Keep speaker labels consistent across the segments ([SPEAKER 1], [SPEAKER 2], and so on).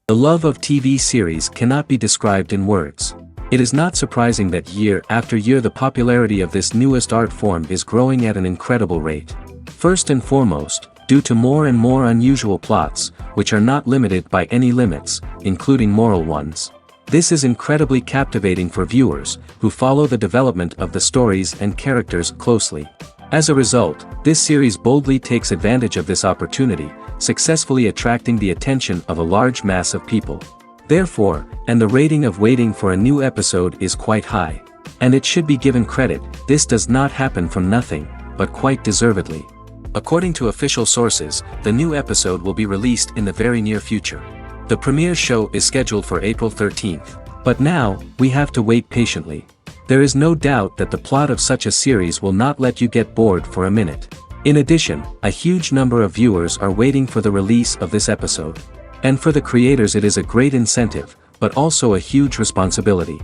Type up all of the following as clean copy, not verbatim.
[SPEAKER 1] The love of TV series cannot be described in words. It is not surprising that year after year the popularity of this newest art form is growing at an incredible rate. First and foremost, due to more and more unusual plots, which are not limited by any limits, including moral ones. This is incredibly captivating for viewers, who follow the development of the stories and characters closely. As a result, this series boldly takes advantage of this opportunity, successfully attracting the attention of a large mass of people. Therefore, and the rating of waiting for a new episode is quite high. And it should be given credit, this does not happen from nothing, but quite deservedly. According to official sources, the new episode will be released in the very near future. The premiere show is scheduled for April 13th. But now, we have to wait patiently. There is no doubt that the plot of such a series will not let you get bored for a minute. In addition, a huge number of viewers are waiting for the release of this episode. And for the creators it is a great incentive, but also a huge responsibility.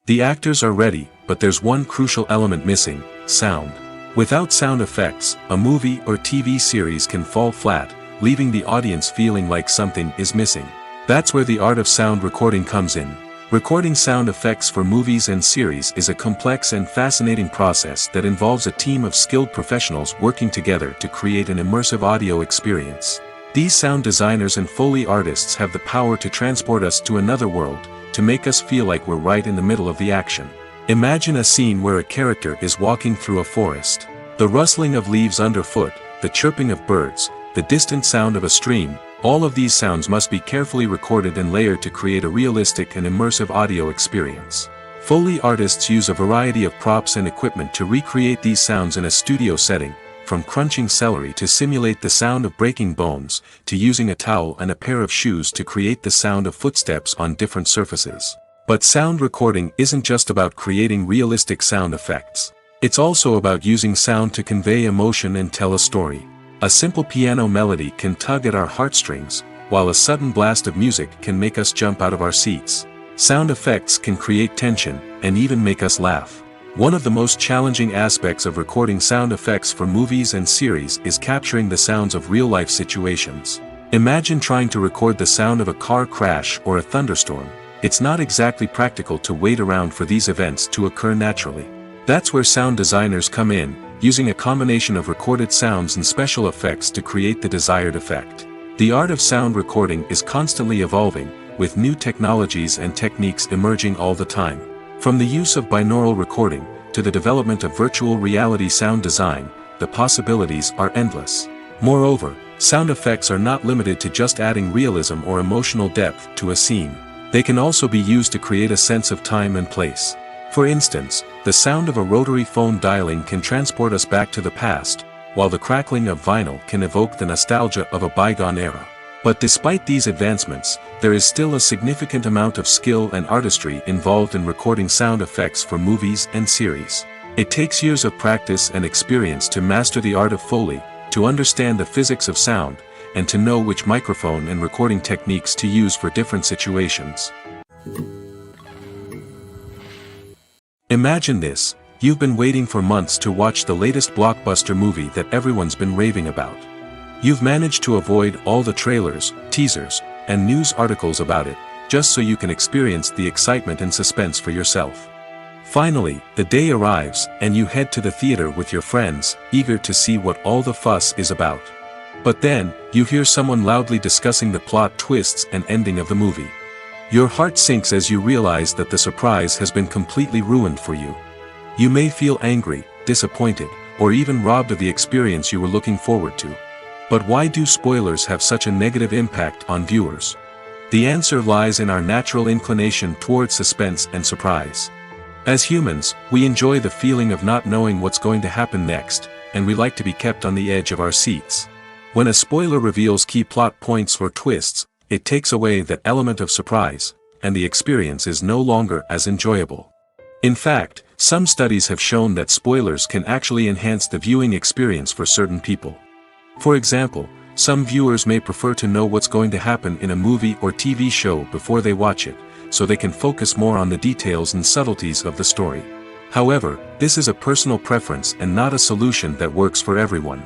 [SPEAKER 2] The actors are ready, but there's one crucial element missing: sound. Without sound effects, a movie or TV series can fall flat, leaving the audience feeling like something is missing. That's where the art of sound recording comes in. Recording sound effects for movies and series is a complex and fascinating process that involves a team of skilled professionals working together to create an immersive audio experience. These sound designers and Foley artists have the power to transport us to another world, to make us feel like we're right in the middle of the action. Imagine a scene where a character is walking through a forest. The rustling of leaves underfoot, the chirping of birds, the distant sound of a stream, all of these sounds must be carefully recorded and layered to create a realistic and immersive audio experience. Foley artists use a variety of props and equipment to recreate these sounds in a studio setting, from crunching celery to simulate the sound of breaking bones, to using a towel and a pair of shoes to create the sound of footsteps on different surfaces. But sound recording isn't just about creating realistic sound effects. It's also about using sound to convey emotion and tell a story. A simple piano melody can tug at our heartstrings, while a sudden blast of music can make us jump out of our seats. Sound effects can create tension, and even make us laugh. One of the most challenging aspects of recording sound effects for movies and series is capturing the sounds of real-life situations. Imagine trying to record the sound of a car crash or a thunderstorm. It's not exactly practical to wait around for these events to occur naturally. That's where sound designers come in, using a combination of recorded sounds and special effects to create the desired effect. The art of sound recording is constantly evolving, with new technologies and techniques emerging all the time. From the use of binaural recording, to the development of virtual reality sound design, the possibilities are endless. Moreover, sound effects are not limited to just adding realism or emotional depth to a scene. They can also be used to create a sense of time and place. For instance, the sound of a rotary phone dialing can transport us back to the past, while the crackling of vinyl can evoke the nostalgia of a bygone era. But despite these advancements, there is still a significant amount of skill and artistry involved in recording sound effects for movies and series. It takes years of practice and experience to master the art of Foley, to understand the physics of sound, and to know which microphone and recording techniques to use for different situations. Imagine this: you've been waiting for months to watch the latest blockbuster movie that everyone's been raving about. You've managed to avoid all the trailers, teasers, and news articles about it, just so you can experience the excitement and suspense for yourself. Finally, the day arrives, and you head to the theater with your friends, eager to see what all the fuss is about. But then, you hear someone loudly discussing the plot twists and ending of the movie. Your heart sinks as you realize that the surprise has been completely ruined for you. You may feel angry, disappointed, or even robbed of the experience you were looking forward to. But why do spoilers have such a negative impact on viewers? The answer lies in our natural inclination toward suspense and surprise. As humans, we enjoy the feeling of not knowing what's going to happen next, and we like to be kept on the edge of our seats. When a spoiler reveals key plot points or twists, it takes away that element of surprise, and the experience is no longer as enjoyable. In fact, some studies have shown that spoilers can actually enhance the viewing experience for certain people. For example, some viewers may prefer to know what's going to happen in a movie or TV show before they watch it, so they can focus more on the details and subtleties of the story. However, this is a personal preference and not a solution that works for everyone.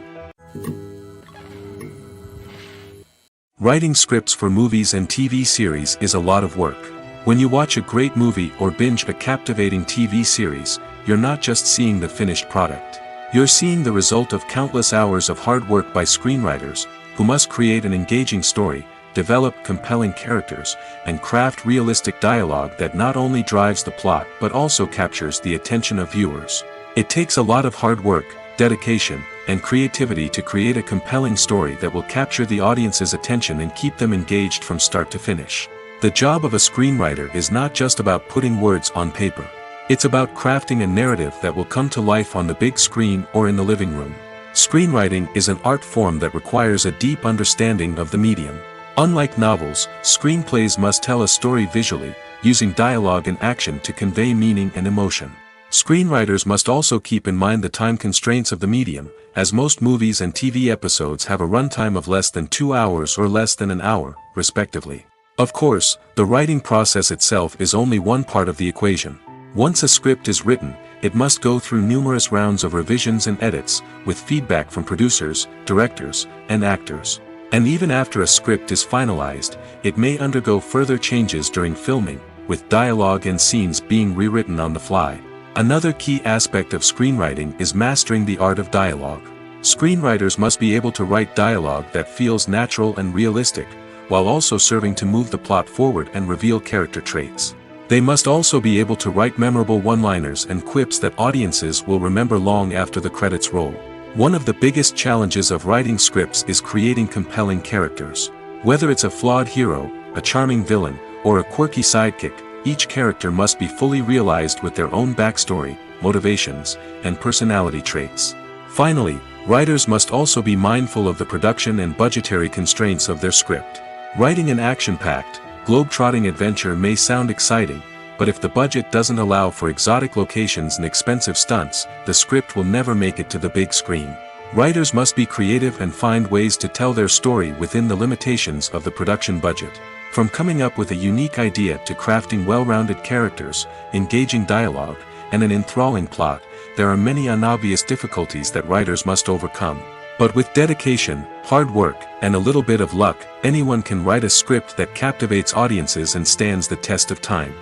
[SPEAKER 2] Writing scripts for movies and TV series is a lot of work. When you watch a great movie or binge a captivating TV series, you're not just seeing the finished product. You're seeing the result of countless hours of hard work by screenwriters, who must create an engaging story, develop compelling characters, and craft realistic dialogue that not only drives the plot but also captures the attention of viewers. It takes a lot of hard work, dedication, and creativity to create a compelling story that will capture the audience's attention and keep them engaged from start to finish. The job of a screenwriter is not just about putting words on paper. It's about crafting a narrative that will come to life on the big screen or in the living room. Screenwriting is an art form that requires a deep understanding of the medium. Unlike novels, screenplays must tell a story visually, using dialogue and action to convey meaning and emotion. Screenwriters must also keep in mind the time constraints of the medium, as most movies and TV episodes have a runtime of less than 2 hours or less than an hour, respectively. Of course, the writing process itself is only one part of the equation. Once a script is written, it must go through numerous rounds of revisions and edits, with feedback from producers, directors, and actors. And even after a script is finalized, it may undergo further changes during filming, with dialogue and scenes being rewritten on the fly. Another key aspect of screenwriting is mastering the art of dialogue. Screenwriters must be able to write dialogue that feels natural and realistic, while also serving to move the plot forward and reveal character traits. They must also be able to write memorable one-liners and quips that audiences will remember long after the credits roll. One of the biggest challenges of writing scripts is creating compelling characters. Whether it's a flawed hero, a charming villain, or a quirky sidekick, each character must be fully realized with their own backstory, motivations, and personality traits. Finally, writers must also be mindful of the production and budgetary constraints of their script. Writing an action-packed, globe-trotting adventure may sound exciting, but if the budget doesn't allow for exotic locations and expensive stunts, the script will never make it to the big screen. Writers must be creative and find ways to tell their story within the limitations of the production budget. From coming up with a unique idea to crafting well-rounded characters, engaging dialogue, and an enthralling plot, there are many unobvious difficulties that writers must overcome. But with dedication, hard work, and a little bit of luck, anyone can write a script that captivates audiences and stands the test of time.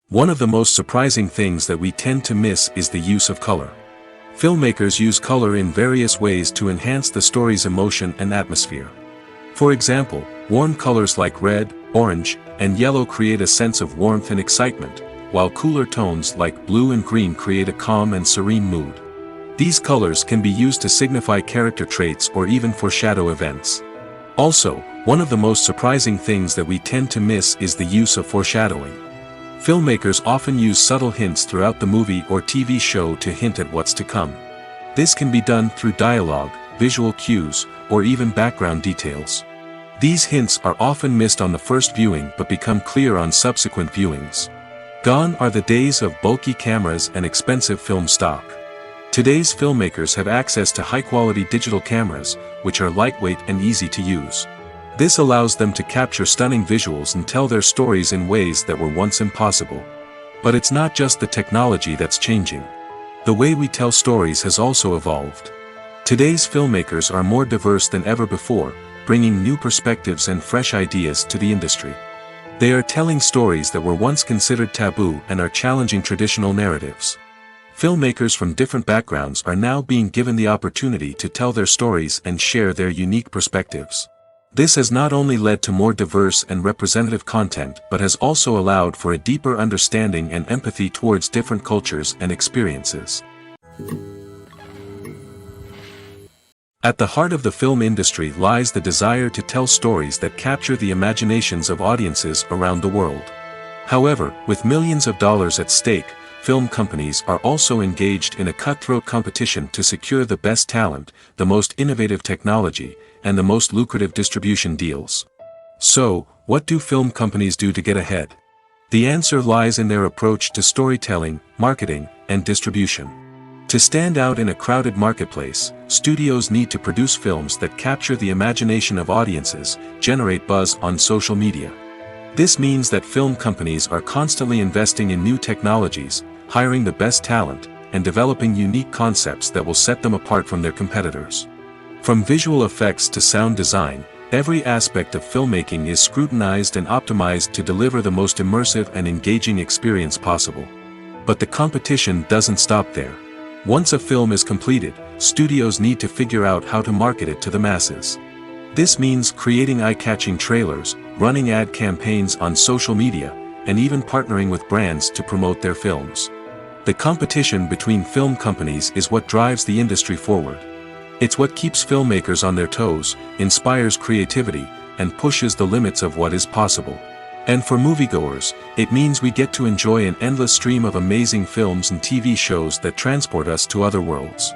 [SPEAKER 2] One of the most surprising things that we tend to miss is the use of color. Filmmakers use color in various ways to enhance the story's emotion and atmosphere. For example, warm colors like red, orange, and yellow create a sense of warmth and excitement, while cooler tones like blue and green create a calm and serene mood. These colors can be used to signify character traits or even foreshadow events. Also, one of the most surprising things that we tend to miss is the use of foreshadowing. Filmmakers often use subtle hints throughout the movie or TV show to hint at what's to come. This can be done through dialogue, visual cues, or even background details. These hints are often missed on the first viewing but become clear on subsequent viewings. Gone are the days of bulky cameras and expensive film stock. Today's filmmakers have access to high-quality digital cameras, which are lightweight and easy to use. This allows them to capture stunning visuals and tell their stories in ways that were once impossible. But it's not just the technology that's changing. The way we tell stories has also evolved. Today's filmmakers are more diverse than ever before, bringing new perspectives and fresh ideas to the industry. They are telling stories that were once considered taboo and are challenging traditional narratives. Filmmakers from different backgrounds are now being given the opportunity to tell their stories and share their unique perspectives. This has not only led to more diverse and representative content but has also allowed for a deeper understanding and empathy towards different cultures and experiences. At the heart of the film industry lies the desire to tell stories that capture the imaginations of audiences around the world. However, with millions of dollars at stake, film companies are also engaged in a cutthroat competition to secure the best talent, the most innovative technology, and the most lucrative distribution deals. So, what do film companies do to get ahead? The answer lies in their approach to storytelling, marketing, and distribution. To stand out in a crowded marketplace, studios need to produce films that capture the imagination of audiences, generate buzz on social media. This means that film companies are constantly investing in new technologies, hiring the best talent, and developing unique concepts that will set them apart from their competitors. From visual effects to sound design, every aspect of filmmaking is scrutinized and optimized to deliver the most immersive and engaging experience possible. But the competition doesn't stop there. Once a film is completed, studios need to figure out how to market it to the masses. This means creating eye-catching trailers, running ad campaigns on social media, and even partnering with brands to promote their films. The competition between film companies is what drives the industry forward. It's what keeps filmmakers on their toes, inspires creativity, and pushes the limits of what is possible. And for moviegoers, it means we get to enjoy an endless stream of amazing films and TV shows that transport us to other worlds.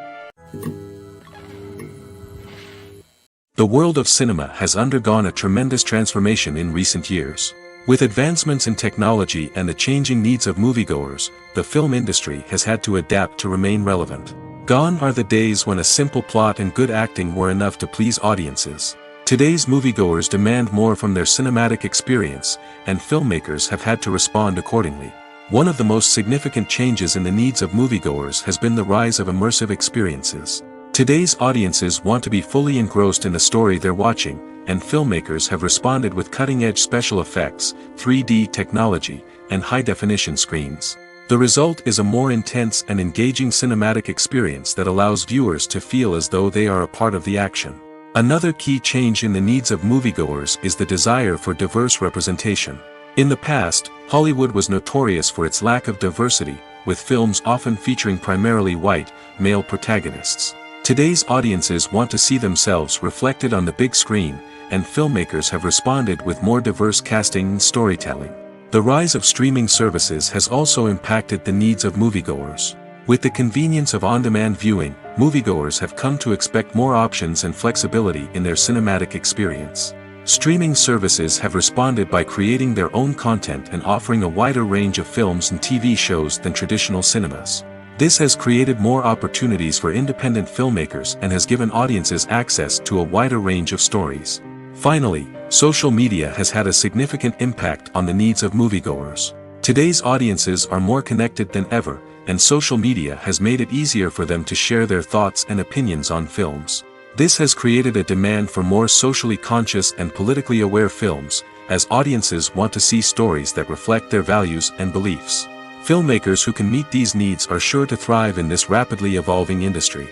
[SPEAKER 2] The world of cinema has undergone a tremendous transformation in recent years. With advancements in technology and the changing needs of moviegoers, the film industry has had to adapt to remain relevant. Gone are the days when a simple plot and good acting were enough to please audiences. Today's moviegoers demand more from their cinematic experience, and filmmakers have had to respond accordingly. One of the most significant changes in the needs of moviegoers has been the rise of immersive experiences. Today's audiences want to be fully engrossed in the story they're watching, and filmmakers have responded with cutting-edge special effects, 3D technology, and high-definition screens. The result is a more intense and engaging cinematic experience that allows viewers to feel as though they are a part of the action. Another key change in the needs of moviegoers is the desire for diverse representation. In the past, Hollywood was notorious for its lack of diversity, with films often featuring primarily white, male protagonists. Today's audiences want to see themselves reflected on the big screen, and filmmakers have responded with more diverse casting and storytelling. The rise of streaming services has also impacted the needs of moviegoers. With the convenience of on-demand viewing, moviegoers have come to expect more options and flexibility in their cinematic experience. Streaming services have responded by creating their own content and offering a wider range of films and TV shows than traditional cinemas. This has created more opportunities for independent filmmakers and has given audiences access to a wider range of stories. Finally, social media has had a significant impact on the needs of moviegoers. Today's audiences are more connected than ever, and social media has made it easier for them to share their thoughts and opinions on films. This has created a demand for more socially conscious and politically aware films, as audiences want to see stories that reflect their values and beliefs. Filmmakers who can meet these needs are sure to thrive in this rapidly evolving industry.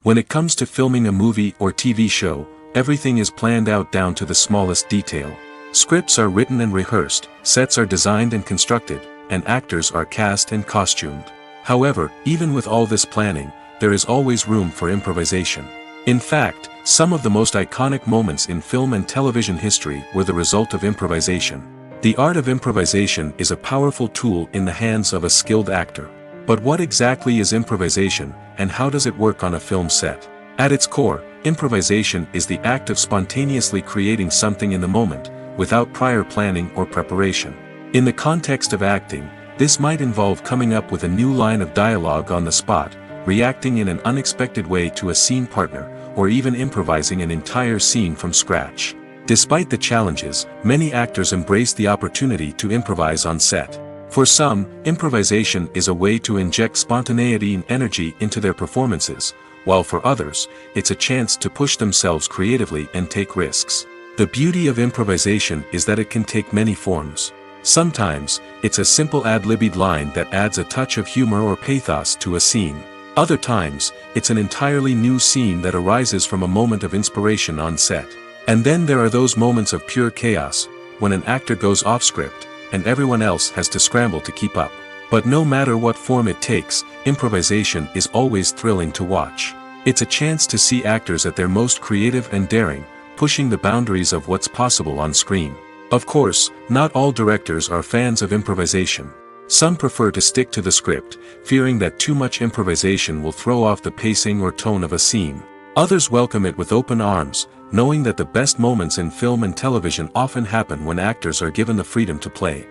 [SPEAKER 2] When it comes to filming a movie or TV show, everything is planned out down to the smallest detail. Scripts are written and rehearsed, sets are designed and constructed, and actors are cast and costumed. However, even with all this planning, there is always room for improvisation. In fact, some of the most iconic moments in film and television history were the result of improvisation. The art of improvisation is a powerful tool in the hands of a skilled actor. But what exactly is improvisation, and how does it work on a film set? At its core, improvisation is the act of spontaneously creating something in the moment, without prior planning or preparation. In the context of acting, this might involve coming up with a new line of dialogue on the spot, reacting in an unexpected way to a scene partner, or even improvising an entire scene from scratch. Despite the challenges, many actors embrace the opportunity to improvise on set. For some, improvisation is a way to inject spontaneity and energy into their performances, while for others, it's a chance to push themselves creatively and take risks. The beauty of improvisation is that it can take many forms. Sometimes, it's a simple ad-libbed line that adds a touch of humor or pathos to a scene. Other times, it's an entirely new scene that arises from a moment of inspiration on set. And then there are those moments of pure chaos, when an actor goes off script, and everyone else has to scramble to keep up. But no matter what form it takes, improvisation is always thrilling to watch. It's a chance to see actors at their most creative and daring, pushing the boundaries of what's possible on screen. Of course, not all directors are fans of improvisation. Some prefer to stick to the script, fearing that too much improvisation will throw off the pacing or tone of a scene. Others welcome it with open arms, knowing that the best moments in film and television often happen when actors are given the freedom to play.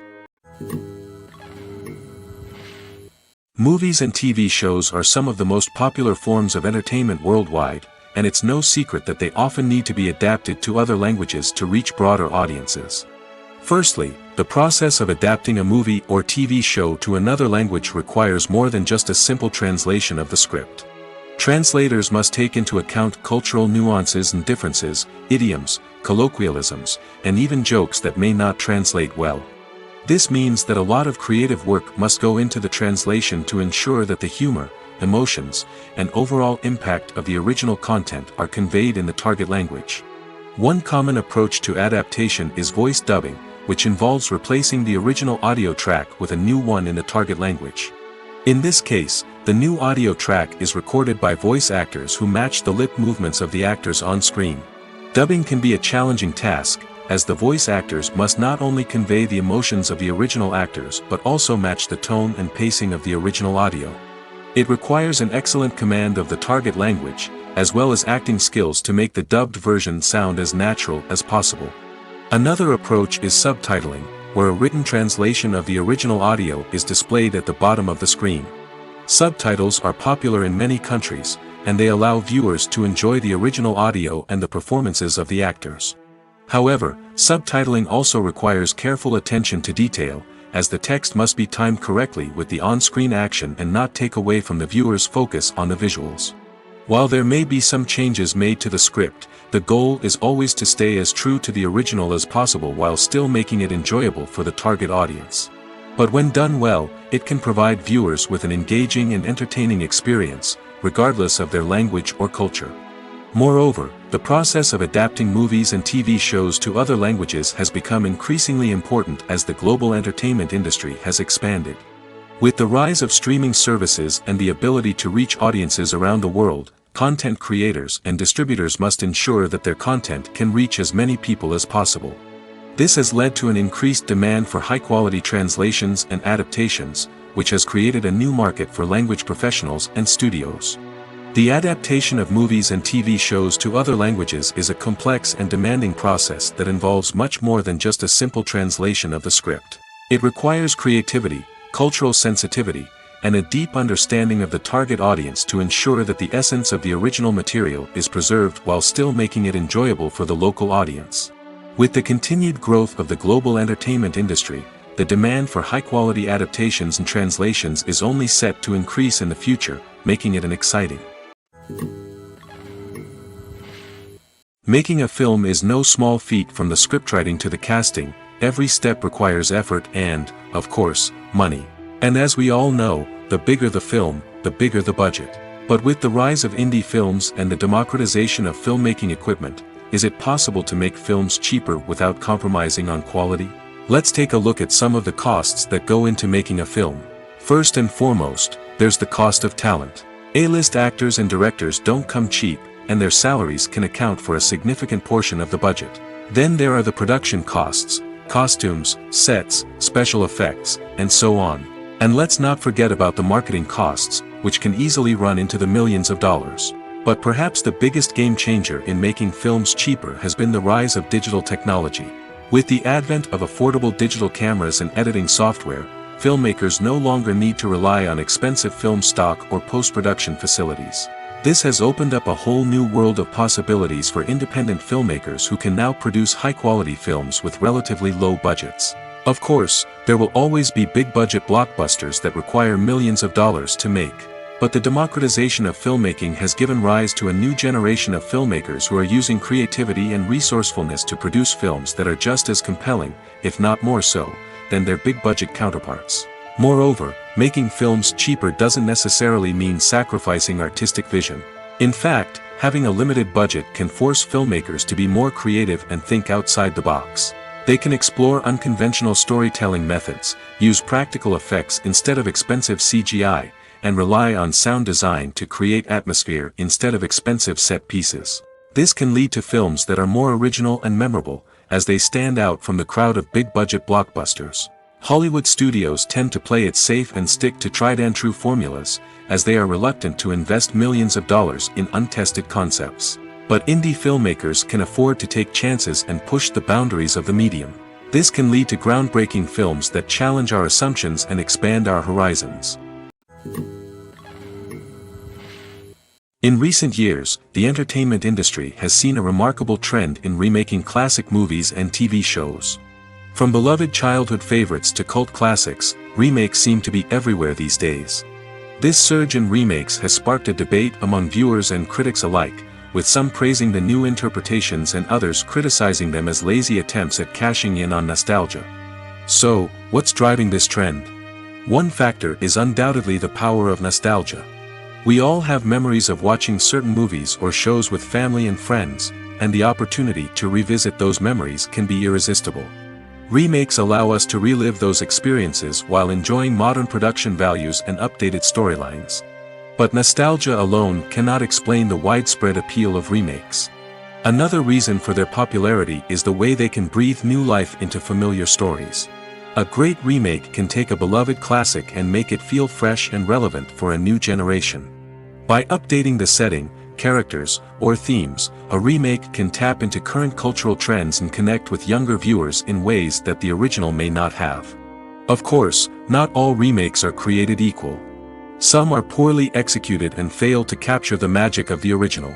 [SPEAKER 2] Movies and TV shows are some of the most popular forms of entertainment worldwide, and it's no secret that they often need to be adapted to other languages to reach broader audiences. Firstly, the process of adapting a movie or TV show to another language requires more than just a simple translation of the script. Translators must take into account cultural nuances and differences, idioms, colloquialisms, and even jokes that may not translate well. This means that a lot of creative work must go into the translation to ensure that the humor, emotions, and overall impact of the original content are conveyed in the target language. One common approach to adaptation is voice dubbing, which involves replacing the original audio track with a new one in the target language. In this case, the new audio track is recorded by voice actors who match the lip movements of the actors on screen. Dubbing can be a challenging task, as the voice actors must not only convey the emotions of the original actors but also match the tone and pacing of the original audio. It requires an excellent command of the target language, as well as acting skills to make the dubbed version sound as natural as possible. Another approach is subtitling, where a written translation of the original audio is displayed at the bottom of the screen. Subtitles are popular in many countries, and they allow viewers to enjoy the original audio and the performances of the actors. However, subtitling also requires careful attention to detail, as the text must be timed correctly with the on-screen action and not take away from the viewer's focus on the visuals. While there may be some changes made to the script, the goal is always to stay as true to the original as possible while still making it enjoyable for the target audience. But when done well, it can provide viewers with an engaging and entertaining experience, regardless of their language or culture. Moreover, the process of adapting movies and TV shows to other languages has become increasingly important as the global entertainment industry has expanded. With the rise of streaming services and the ability to reach audiences around the world, content creators and distributors must ensure that their content can reach as many people as possible. This has led to an increased demand for high-quality translations and adaptations, which has created a new market for language professionals and studios. The adaptation of movies and TV shows to other languages is a complex and demanding process that involves much more than just a simple translation of the script. It requires creativity, cultural sensitivity, and a deep understanding of the target audience to ensure that the essence of the original material is preserved while still making it enjoyable for the local audience. With the continued growth of the global entertainment industry, the demand for high-quality adaptations and translations is only set to increase in the future, making it an exciting. Making a film is no small feat. From the scriptwriting to the casting, every step requires effort and, of course, money. And as we all know, the bigger the film, the bigger the budget. But with the rise of indie films and the democratization of filmmaking equipment, is it possible to make films cheaper without compromising on quality? Let's take a look at some of the costs that go into making a film. First and foremost, there's the cost of talent. A-list actors and directors don't come cheap, and their salaries can account for a significant portion of the budget. Then there are the production costs, costumes, sets, special effects, and so on. And let's not forget about the marketing costs, which can easily run into the millions of dollars. But perhaps the biggest game changer in making films cheaper has been the rise of digital technology. With the advent of affordable digital cameras and editing software, filmmakers no longer need to rely on expensive film stock or post-production facilities. This has opened up a whole new world of possibilities for independent filmmakers who can now produce high-quality films with relatively low budgets. Of course, there will always be big-budget blockbusters that require millions of dollars to make. But the democratization of filmmaking has given rise to a new generation of filmmakers who are using creativity and resourcefulness to produce films that are just as compelling, if not more so, than their big-budget counterparts. Moreover, making films cheaper doesn't necessarily mean sacrificing artistic vision. In fact, having a limited budget can force filmmakers to be more creative and think outside the box. They can explore unconventional storytelling methods, use practical effects instead of expensive CGI, and rely on sound design to create atmosphere instead of expensive set pieces. This can lead to films that are more original and memorable, as they stand out from the crowd of big-budget blockbusters. Hollywood studios tend to play it safe and stick to tried-and-true formulas, as they are reluctant to invest millions of dollars in untested concepts. But indie filmmakers can afford to take chances and push the boundaries of the medium. This can lead to groundbreaking films that challenge our assumptions and expand our horizons. In recent years, the entertainment industry has seen a remarkable trend in remaking classic movies and TV shows. From beloved childhood favorites to cult classics, remakes seem to be everywhere these days. This surge in remakes has sparked a debate among viewers and critics alike, with some praising the new interpretations and others criticizing them as lazy attempts at cashing in on nostalgia. So, what's driving this trend? One factor is undoubtedly the power of nostalgia. We all have memories of watching certain movies or shows with family and friends, and the opportunity to revisit those memories can be irresistible. Remakes allow us to relive those experiences while enjoying modern production values and updated storylines. But nostalgia alone cannot explain the widespread appeal of remakes. Another reason for their popularity is the way they can breathe new life into familiar stories. A great remake can take a beloved classic and make it feel fresh and relevant for a new generation. By updating the setting, characters, or themes, a remake can tap into current cultural trends and connect with younger viewers in ways that the original may not have. Of course, not all remakes are created equal. Some are poorly executed and fail to capture the magic of the original.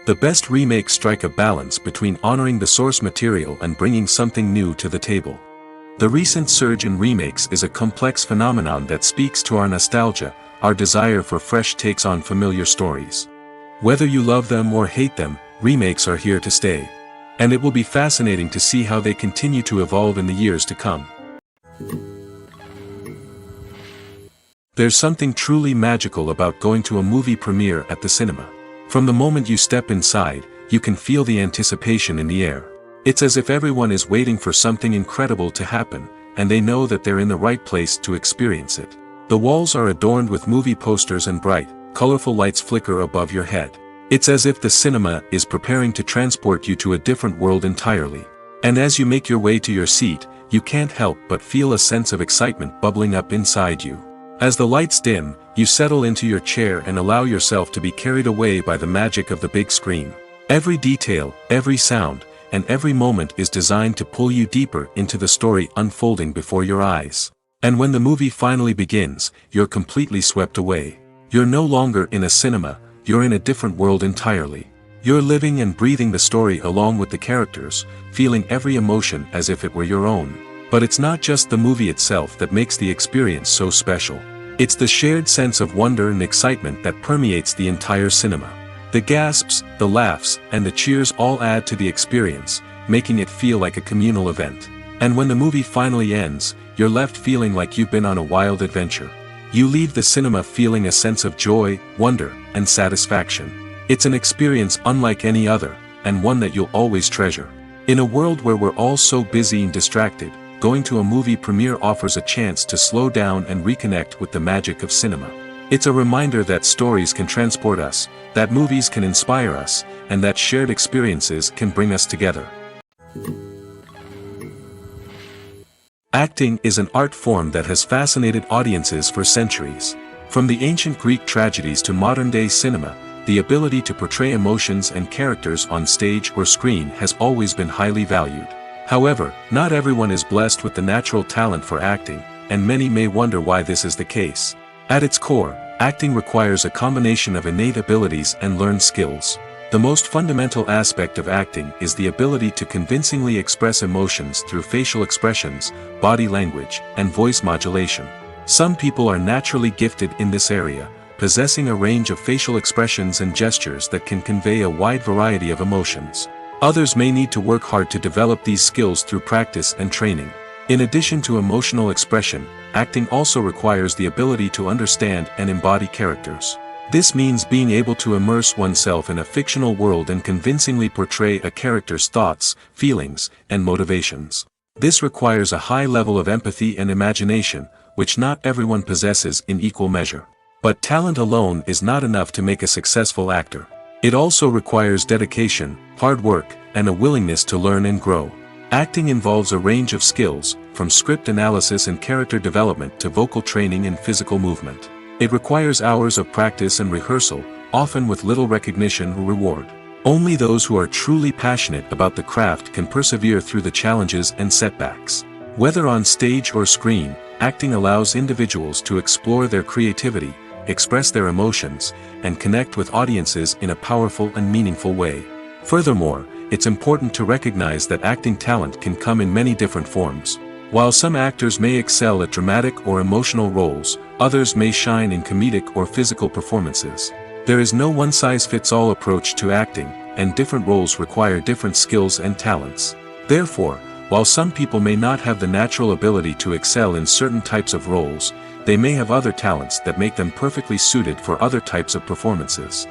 [SPEAKER 2] The best remakes strike a balance between honoring the source material and bringing something new to the table. The recent surge in remakes is a complex phenomenon that speaks to our nostalgia, our desire for fresh takes on familiar stories. Whether you love them or hate them, remakes are here to stay. And it will be fascinating to see how they continue to evolve in the years to come. There's something truly magical about going to a movie premiere at the cinema. From the moment you step inside, you can feel the anticipation in the air. It's as if everyone is waiting for something incredible to happen, and they know that they're in the right place to experience it. The walls are adorned with movie posters and bright, colorful lights flicker above your head. It's as if the cinema is preparing to transport you to a different world entirely. And as you make your way to your seat, you can't help but feel a sense of excitement bubbling up inside you. As the lights dim, you settle into your chair and allow yourself to be carried away by the magic of the big screen. Every detail, every sound, and every moment is designed to pull you deeper into the story unfolding before your eyes. And when the movie finally begins, you're completely swept away. You're no longer in a cinema, you're in a different world entirely. You're living and breathing the story along with the characters, feeling every emotion as if it were your own. But it's not just the movie itself that makes the experience so special. It's the shared sense of wonder and excitement that permeates the entire cinema. The gasps, the laughs, and the cheers all add to the experience, making it feel like a communal event. And when the movie finally ends, you're left feeling like you've been on a wild adventure. You leave the cinema feeling a sense of joy, wonder, and satisfaction. It's an experience unlike any other, and one that you'll always treasure. In a world where we're all so busy and distracted, going to a movie premiere offers a chance to slow down and reconnect with the magic of cinema. It's a reminder that stories can transport us, that movies can inspire us, and that shared experiences can bring us together. Acting is an art form that has fascinated audiences for centuries. From the ancient Greek tragedies to modern-day cinema, the ability to portray emotions and characters on stage or screen has always been highly valued. However, not everyone is blessed with the natural talent for acting, and many may wonder why this is the case. At its core, acting requires a combination of innate abilities and learned skills. The most fundamental aspect of acting is the ability to convincingly express emotions through facial expressions, body language, and voice modulation. Some people are naturally gifted in this area, possessing a range of facial expressions and gestures that can convey a wide variety of emotions. Others may need to work hard to develop these skills through practice and training. In addition to emotional expression, acting also requires the ability to understand and embody characters. This means being able to immerse oneself in a fictional world and convincingly portray a character's thoughts, feelings, and motivations. This requires a high level of empathy and imagination, which not everyone possesses in equal measure. But talent alone is not enough to make a successful actor. It also requires dedication, hard work, and a willingness to learn and grow. Acting involves a range of skills, from script analysis and character development to vocal training and physical movement. It requires hours of practice and rehearsal, often with little recognition or reward. Only those who are truly passionate about the craft can persevere through the challenges and setbacks. Whether on stage or screen, acting allows individuals to explore their creativity, express their emotions, and connect with audiences in a powerful and meaningful way. Furthermore, it's important to recognize that acting talent can come in many different forms. While some actors may excel at dramatic or emotional roles, others may shine in comedic or physical performances. There is no one-size-fits-all approach to acting, and different roles require different skills and talents. Therefore, while some people may not have the natural ability to excel in certain types of roles, they may have other talents that make them perfectly suited for other types of performances.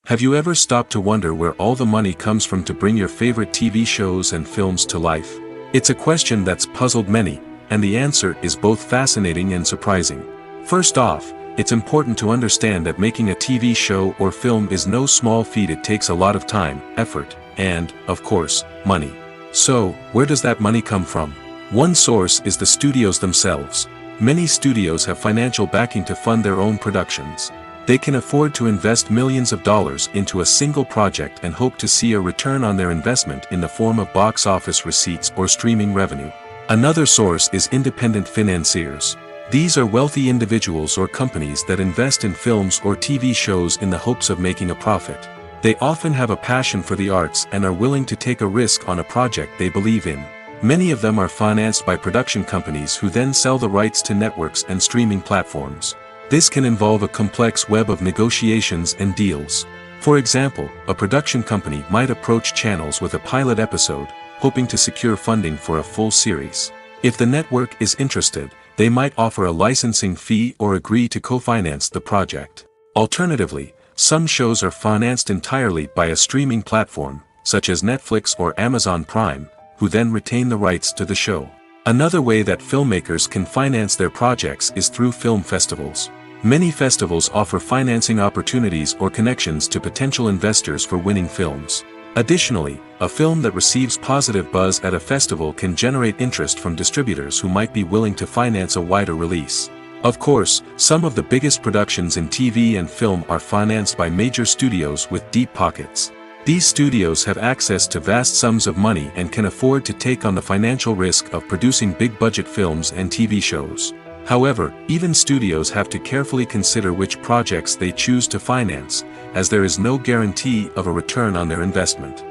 [SPEAKER 2] Have you ever stopped to wonder where all the money comes from to bring your favorite TV shows and films to life? It's a question that's puzzled many, and the answer is both fascinating and surprising. First off, it's important to understand that making a TV show or film is no small feat. It takes a lot of time, effort, and, of course, money. So, where does that money come from? One source is the studios themselves. Many studios have financial backing to fund their own productions. They can afford to invest millions of dollars into a single project and hope to see a return on their investment in the form of box office receipts or streaming revenue. Another source is independent financiers. These are wealthy individuals or companies that invest in films or TV shows in the hopes of making a profit. They often have a passion for the arts and are willing to take a risk on a project they believe in. Many of them are financed by production companies who then sell the rights to networks and streaming platforms. This can involve a complex web of negotiations and deals. For example, a production company might approach channels with a pilot episode, hoping to secure funding for a full series. If the network is interested, they might offer a licensing fee or agree to co-finance the project. Alternatively, some shows are financed entirely by a streaming platform, such as Netflix or Amazon Prime, who then retain the rights to the show. Another way that filmmakers can finance their projects is through film festivals. Many festivals offer financing opportunities or connections to potential investors for winning films. Additionally, a film that receives positive buzz at a festival can generate interest from distributors who might be willing to finance a wider release. Of course, some of the biggest productions in TV and film are financed by major studios with deep pockets. These studios have access to vast sums of money and can afford to take on the financial risk of producing big-budget films and TV shows. However, even studios have to carefully consider which projects they choose to finance, as there is no guarantee of a return on their investment.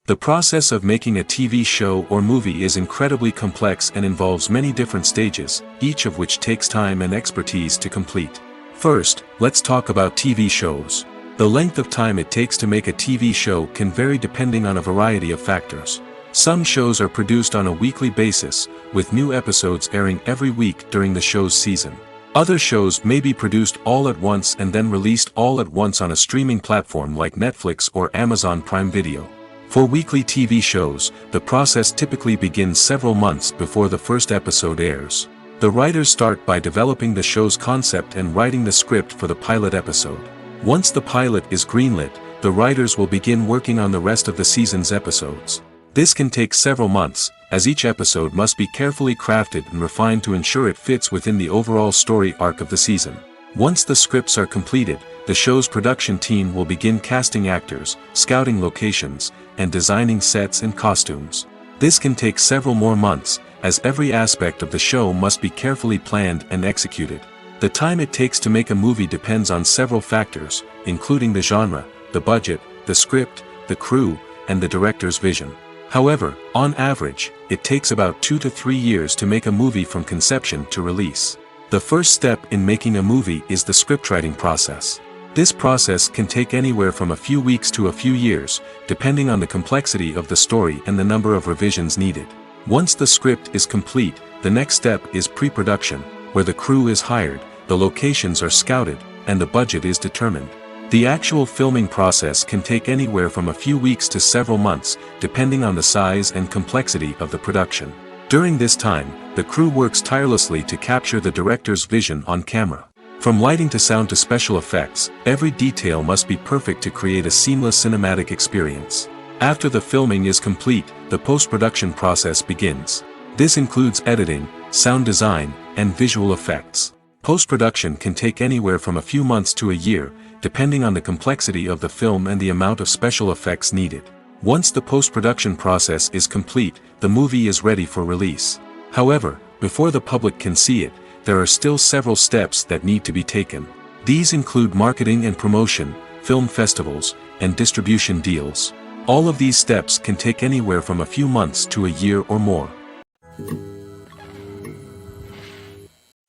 [SPEAKER 2] The process of making a TV show or movie is incredibly complex and involves many different stages, each of which takes time and expertise to complete. First, let's talk about TV shows. The length of time it takes to make a TV show can vary depending on a variety of factors. Some shows are produced on a weekly basis, with new episodes airing every week during the show's season. Other shows may be produced all at once and then released all at once on a streaming platform like Netflix or Amazon Prime Video. For weekly TV shows, the process typically begins several months before the first episode airs. The writers start by developing the show's concept and writing the script for the pilot episode. Once the pilot is greenlit, the writers will begin working on the rest of the season's episodes. This can take several months, as each episode must be carefully crafted and refined to ensure it fits within the overall story arc of the season. Once the scripts are completed, the show's production team will begin casting actors, scouting locations, and designing sets and costumes. This can take several more months, as every aspect of the show must be carefully planned and executed. The time it takes to make a movie depends on several factors, including the genre, the budget, the script, the crew, and the director's vision. However, on average, it takes about 2 to 3 years to make a movie from conception to release. The first step in making a movie is the scriptwriting process. This process can take anywhere from a few weeks to a few years, depending on the complexity of the story and the number of revisions needed. Once the script is complete, the next step is pre-production, where the crew is hired, the locations are scouted, and the budget is determined. The actual filming process can take anywhere from a few weeks to several months, depending on the size and complexity of the production. During this time, the crew works tirelessly to capture the director's vision on camera. From lighting to sound to special effects, every detail must be perfect to create a seamless cinematic experience. After the filming is complete, the post-production process begins. This includes editing, sound design, and visual effects. Post-production can take anywhere from a few months to a year, depending on the complexity of the film and the amount of special effects needed. Once the post-production process is complete, the movie is ready for release. However, before the public can see it, there are still several steps that need to be taken. These include marketing and promotion, film festivals, and distribution deals. All of these steps can take anywhere from a few months to a year or more.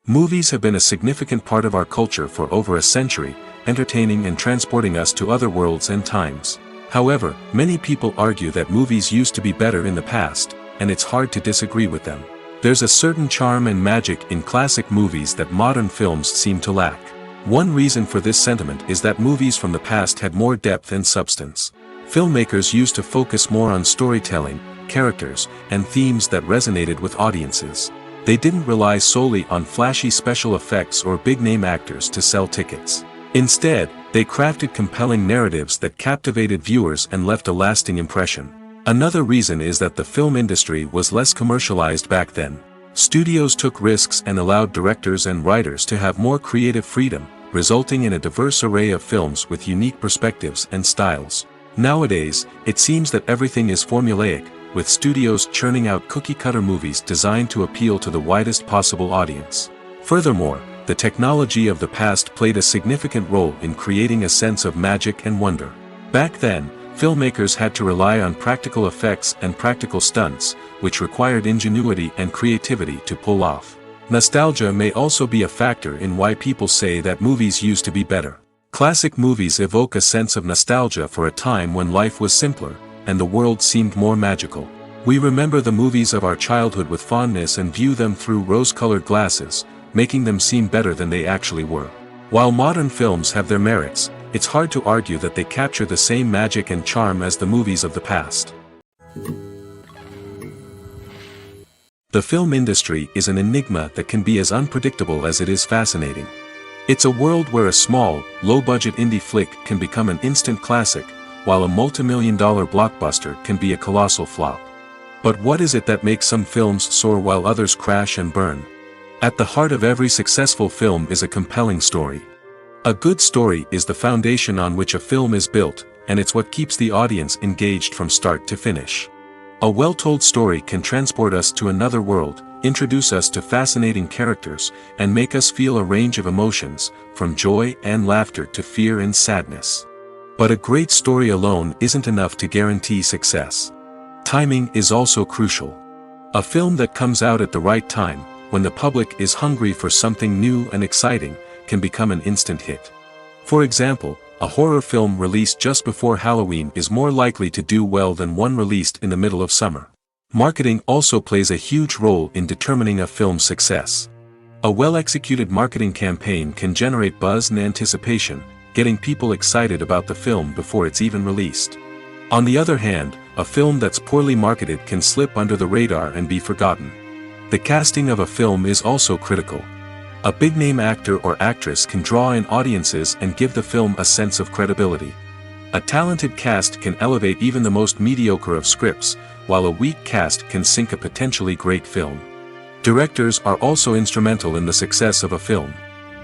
[SPEAKER 2] Movies have been a significant part of our culture for over a century, entertaining and transporting us to other worlds and times. However, many people argue that movies used to be better in the past, and it's hard to disagree with them. There's a certain charm and magic in classic movies that modern films seem to lack. One reason for this sentiment is that movies from the past had more depth and substance. Filmmakers used to focus more on storytelling, characters, and themes that resonated with audiences. They didn't rely solely on flashy special effects or big-name actors to sell tickets. Instead, they crafted compelling narratives that captivated viewers and left a lasting impression. Another reason is that the film industry was less commercialized back then. Studios took risks and allowed directors and writers to have more creative freedom, resulting in a diverse array of films with unique perspectives and styles. Nowadays, it seems that everything is formulaic, with studios churning out cookie-cutter movies designed to appeal to the widest possible audience. Furthermore, the technology of the past played a significant role in creating a sense of magic and wonder. Back then, filmmakers had to rely on practical effects and practical stunts, which required ingenuity and creativity to pull off. Nostalgia may also be a factor in why people say that movies used to be better. Classic movies evoke a sense of nostalgia for a time when life was simpler, and the world seemed more magical. We remember the movies of our childhood with fondness and view them through rose-colored glasses, making them seem better than they actually were. While modern films have their merits, it's hard to argue that they capture the same magic and charm as the movies of the past. The film industry is an enigma that can be as unpredictable as it is fascinating. It's a world where a small, low-budget indie flick can become an instant classic, while a multi-million-dollar blockbuster can be a colossal flop. But what is it that makes some films soar while others crash and burn? At the heart of every successful film is a compelling story. A good story is the foundation on which a film is built, and it's what keeps the audience engaged from start to finish. A well-told story can transport us to another world, introduce us to fascinating characters, and make us feel a range of emotions, from joy and laughter to fear and sadness. But a great story alone isn't enough to guarantee success. Timing is also crucial. A film that comes out at the right time, when the public is hungry for something new and exciting, can become an instant hit. For example, a horror film released just before Halloween is more likely to do well than one released in the middle of summer. Marketing also plays a huge role in determining a film's success. A well-executed marketing campaign can generate buzz and anticipation, getting people excited about the film before it's even released. On the other hand, a film that's poorly marketed can slip under the radar and be forgotten. The casting of a film is also critical. A big-name actor or actress can draw in audiences and give the film a sense of credibility. A talented cast can elevate even the most mediocre of scripts, while a weak cast can sink a potentially great film. Directors are also instrumental in the success of a film.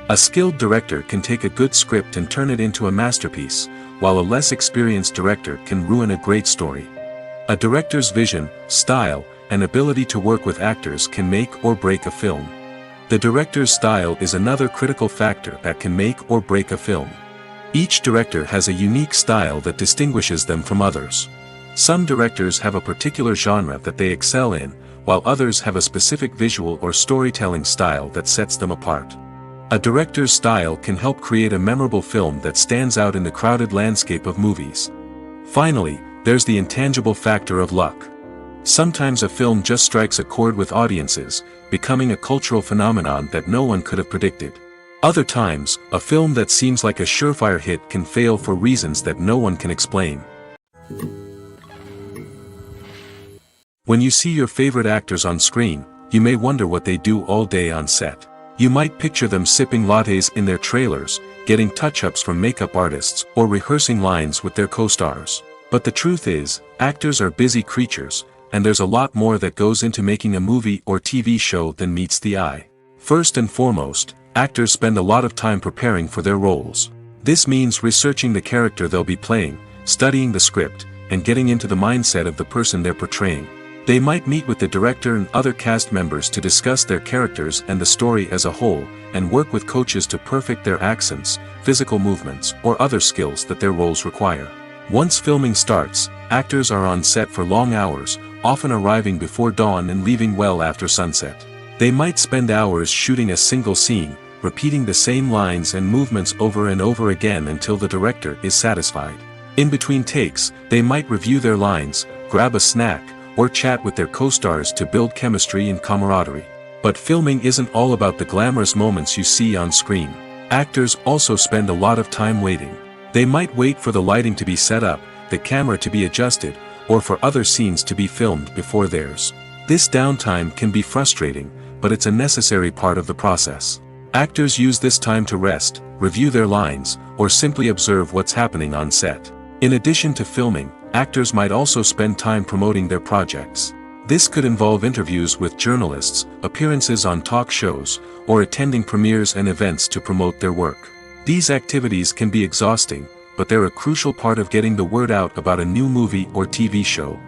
[SPEAKER 2] A skilled director can take a good script and turn it into a masterpiece, while a less experienced director can ruin a great story. A director's vision, style, and ability to work with actors can make or break a film. The director's style is another critical factor that can make or break a film. Each director has a unique style that distinguishes them from others. Some directors have a particular genre that they excel in, while others have a specific visual or storytelling style that sets them apart. A director's style can help create a memorable film that stands out in the crowded landscape of movies. Finally, there's the intangible factor of luck. Sometimes a film just strikes a chord with audiences, becoming a cultural phenomenon that no one could have predicted. Other times, a film that seems like a surefire hit can fail for reasons that no one can explain. When you see your favorite actors on screen, you may wonder what they do all day on set. You might picture them sipping lattes in their trailers, getting touch-ups from makeup artists, or rehearsing lines with their co-stars. But the truth is, actors are busy creatures, and there's a lot more that goes into making a movie or TV show than meets the eye. First and foremost, actors spend a lot of time preparing for their roles. This means researching the character they'll be playing, studying the script, and getting into the mindset of the person they're portraying. They might meet with the director and other cast members to discuss their characters and the story as a whole, and work with coaches to perfect their accents, physical movements, or other skills that their roles require. Once filming starts, actors are on set for long hours, often arriving before dawn and leaving well after sunset. They might spend hours shooting a single scene, repeating the same lines and movements over and over again until the director is satisfied. In between takes, they might review their lines, grab a snack, or chat with their co-stars to build chemistry and camaraderie. But filming isn't all about the glamorous moments you see on screen. Actors also spend a lot of time waiting. They might wait for the lighting to be set up, the camera to be adjusted, or for other scenes to be filmed before theirs. This downtime can be frustrating, but it's a necessary part of the process. Actors use this time to rest, review their lines, or simply observe what's happening on set. In addition to filming, actors might also spend time promoting their projects. This could involve interviews with journalists, appearances on talk shows, or attending premieres and events to promote their work. These activities can be exhausting, but they're a crucial part of getting the word out about a new movie or TV show.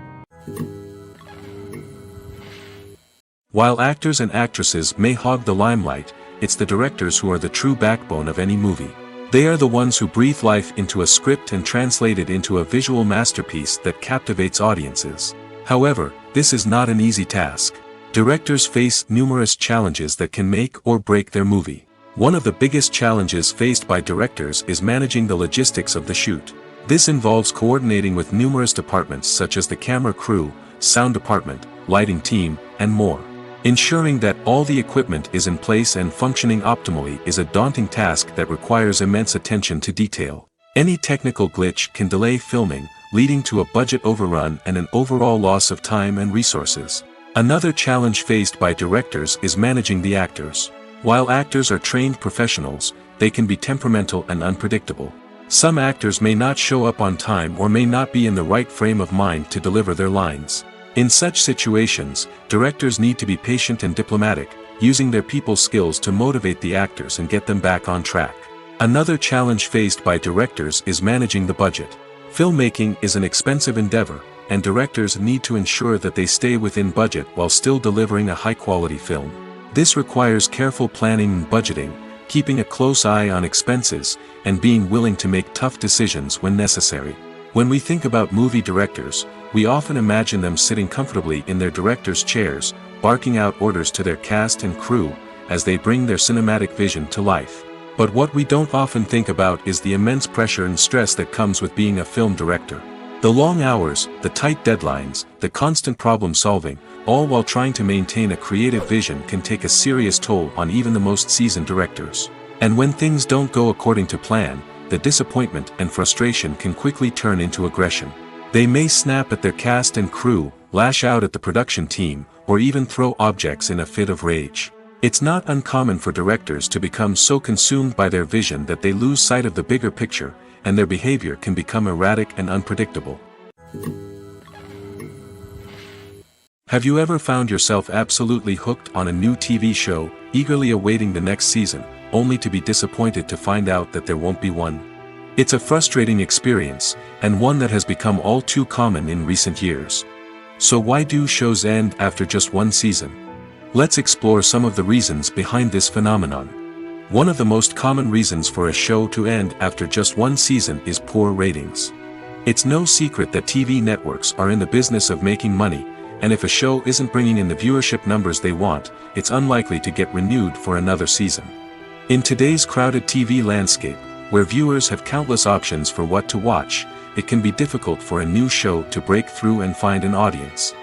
[SPEAKER 2] While actors and actresses may hog the limelight, it's the directors who are the true backbone of any movie. They are the ones who breathe life into a script and translate it into a visual masterpiece that captivates audiences. However, this is not an easy task. Directors face numerous challenges that can make or break their movie. One of the biggest challenges faced by directors is managing the logistics of the shoot. This involves coordinating with numerous departments such as the camera crew, sound department, lighting team, and more. Ensuring that all the equipment is in place and functioning optimally is a daunting task that requires immense attention to detail. Any technical glitch can delay filming, leading to a budget overrun and an overall loss of time and resources. Another challenge faced by directors is managing the actors. While actors are trained professionals, they can be temperamental and unpredictable. Some actors may not show up on time or may not be in the right frame of mind to deliver their lines. In such situations, directors need to be patient and diplomatic, using their people skills to motivate the actors and get them back on track. Another challenge faced by directors is managing the budget. Filmmaking is an expensive endeavor, and directors need to ensure that they stay within budget while still delivering a high-quality film. This requires careful planning and budgeting, keeping a close eye on expenses, and being willing to make tough decisions when necessary. When we think about movie directors, we often imagine them sitting comfortably in their director's chairs, barking out orders to their cast and crew, as they bring their cinematic vision to life. But what we don't often think about is the immense pressure and stress that comes with being a film director. The long hours, the tight deadlines, the constant problem solving, all while trying to maintain a creative vision can take a serious toll on even the most seasoned directors. And when things don't go according to plan, the disappointment and frustration can quickly turn into aggression. They may snap at their cast and crew, lash out at the production team, or even throw objects in a fit of rage. It's not uncommon for directors to become so consumed by their vision that they lose sight of the bigger picture, and their behavior can become erratic and unpredictable. Have you ever found yourself absolutely hooked on a new TV show, eagerly awaiting the next season, only to be disappointed to find out that there won't be one? It's a frustrating experience, and one that has become all too common in recent years. So why do shows end after just one season? Let's explore some of the reasons behind this phenomenon. One of the most common reasons for a show to end after just one season is poor ratings. It's no secret that TV networks are in the business of making money, and if a show isn't bringing in the viewership numbers they want, it's unlikely to get renewed for another season. In today's crowded TV landscape, where viewers have countless options for what to watch, it can be difficult for a new show to break through and find an audience.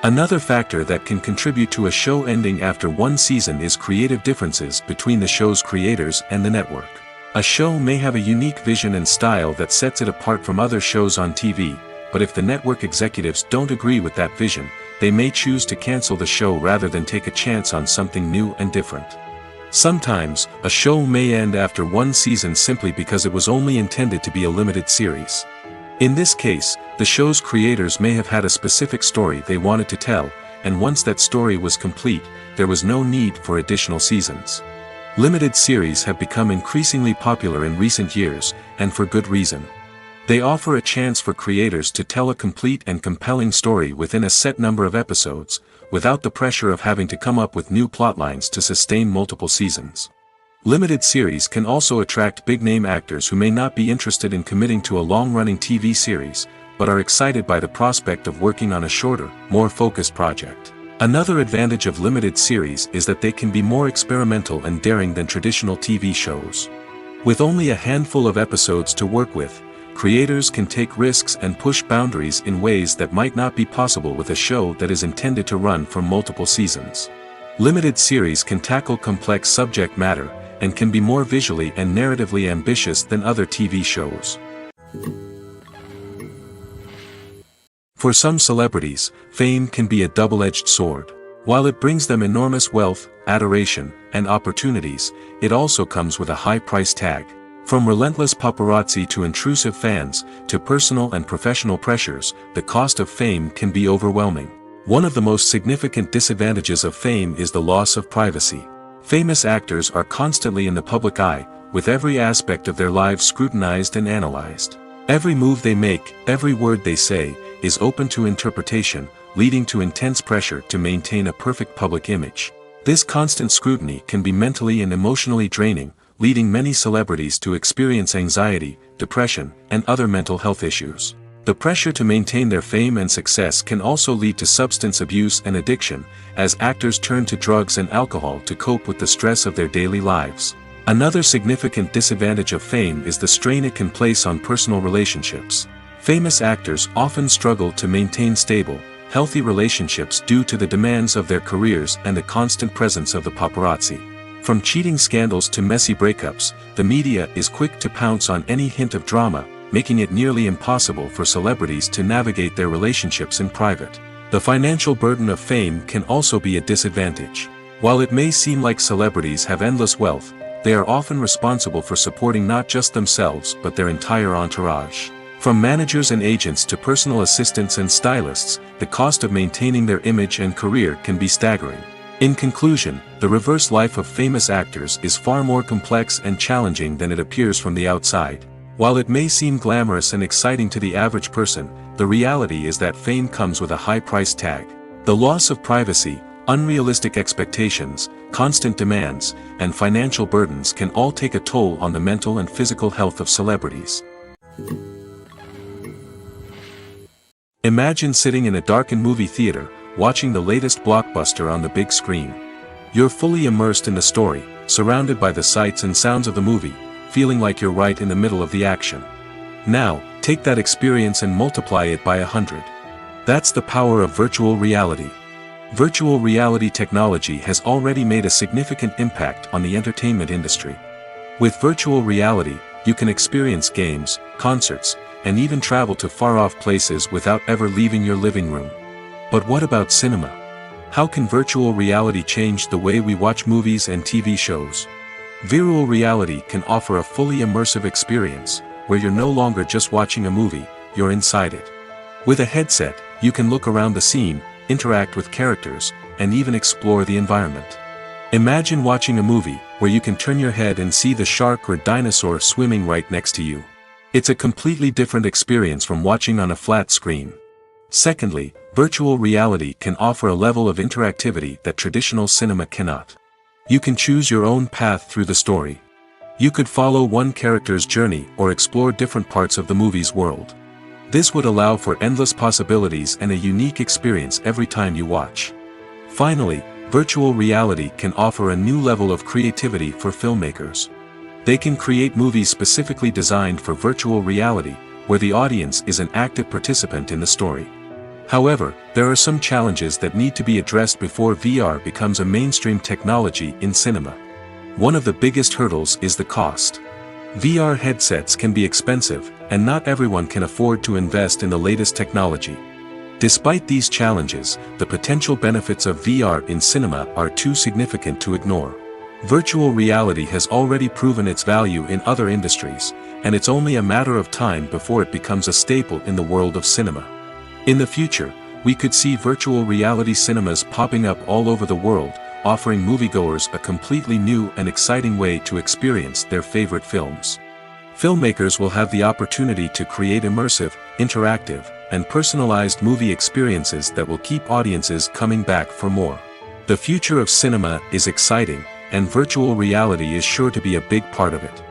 [SPEAKER 2] Another factor that can contribute to a show ending after one season is creative differences between the show's creators and the network. A show may have a unique vision and style that sets it apart from other shows on TV, but if the network executives don't agree with that vision, they may choose to cancel the show rather than take a chance on something new and different. Sometimes, a show may end after one season simply because it was only intended to be a limited series. In this case, the show's creators may have had a specific story they wanted to tell, and once that story was complete, there was no need for additional seasons. Limited series have become increasingly popular in recent years, and for good reason. They offer a chance for creators to tell a complete and compelling story within a set number of episodes, without the pressure of having to come up with new plotlines to sustain multiple seasons. Limited series can also attract big-name actors who may not be interested in committing to a long-running TV series, but are excited by the prospect of working on a shorter, more focused project. Another advantage of limited series is that they can be more experimental and daring than traditional TV shows. With only a handful of episodes to work with, creators can take risks and push boundaries in ways that might not be possible with a show that is intended to run for multiple seasons. Limited series can tackle complex subject matter, and can be more visually and narratively ambitious than other TV shows. For some celebrities, fame can be a double-edged sword. While it brings them enormous wealth, adoration, and opportunities, it also comes with a high price tag. From relentless paparazzi to intrusive fans, to personal and professional pressures, the cost of fame can be overwhelming. One of the most significant disadvantages of fame is the loss of privacy. Famous actors are constantly in the public eye, with every aspect of their lives scrutinized and analyzed. Every move they make, every word they say, is open to interpretation, leading to intense pressure to maintain a perfect public image. This constant scrutiny can be mentally and emotionally draining, leading many celebrities to experience anxiety, depression, and other mental health issues. The pressure to maintain their fame and success can also lead to substance abuse and addiction, as actors turn to drugs and alcohol to cope with the stress of their daily lives. Another significant disadvantage of fame is the strain it can place on personal relationships. Famous actors often struggle to maintain stable, healthy relationships due to the demands of their careers and the constant presence of the paparazzi. From cheating scandals to messy breakups, the media is quick to pounce on any hint of drama, making it nearly impossible for celebrities to navigate their relationships in private. The financial burden of fame can also be a disadvantage. While it may seem like celebrities have endless wealth, they are often responsible for supporting not just themselves but their entire entourage. From managers and agents to personal assistants and stylists, the cost of maintaining their image and career can be staggering. In conclusion, the reverse life of famous actors is far more complex and challenging than it appears from the outside. While it may seem glamorous and exciting to the average person, the reality is that fame comes with a high price tag. The loss of privacy, unrealistic expectations, constant demands, and financial burdens can all take a toll on the mental and physical health of celebrities. Imagine sitting in a darkened movie theater, watching the latest blockbuster on the big screen. You're fully immersed in the story, surrounded by the sights and sounds of the movie, feeling like you're right in the middle of the action. Now, take that experience and multiply it by 100. That's the power of virtual reality. Virtual reality technology has already made a significant impact on the entertainment industry. With virtual reality, you can experience games, concerts, and even travel to far-off places without ever leaving your living room. But what about cinema? How can virtual reality change the way we watch movies and TV shows? Virtual reality can offer a fully immersive experience, where you're no longer just watching a movie, you're inside it. With a headset, you can look around the scene, interact with characters, and even explore the environment. Imagine watching a movie, where you can turn your head and see the shark or dinosaur swimming right next to you. It's a completely different experience from watching on a flat screen. Secondly, virtual reality can offer a level of interactivity that traditional cinema cannot. You can choose your own path through the story. You could follow one character's journey or explore different parts of the movie's world. This would allow for endless possibilities and a unique experience every time you watch. Finally, virtual reality can offer a new level of creativity for filmmakers. They can create movies specifically designed for virtual reality, where the audience is an active participant in the story. However, there are some challenges that need to be addressed before VR becomes a mainstream technology in cinema. One of the biggest hurdles is the cost. VR headsets can be expensive, and not everyone can afford to invest in the latest technology. Despite these challenges, the potential benefits of VR in cinema are too significant to ignore. Virtual reality has already proven its value in other industries, and it's only a matter of time before it becomes a staple in the world of cinema. In the future, we could see virtual reality cinemas popping up all over the world, offering moviegoers a completely new and exciting way to experience their favorite films. Filmmakers will have the opportunity to create immersive, interactive, and personalized movie experiences that will keep audiences coming back for more. The future of cinema is exciting, and virtual reality is sure to be a big part of it.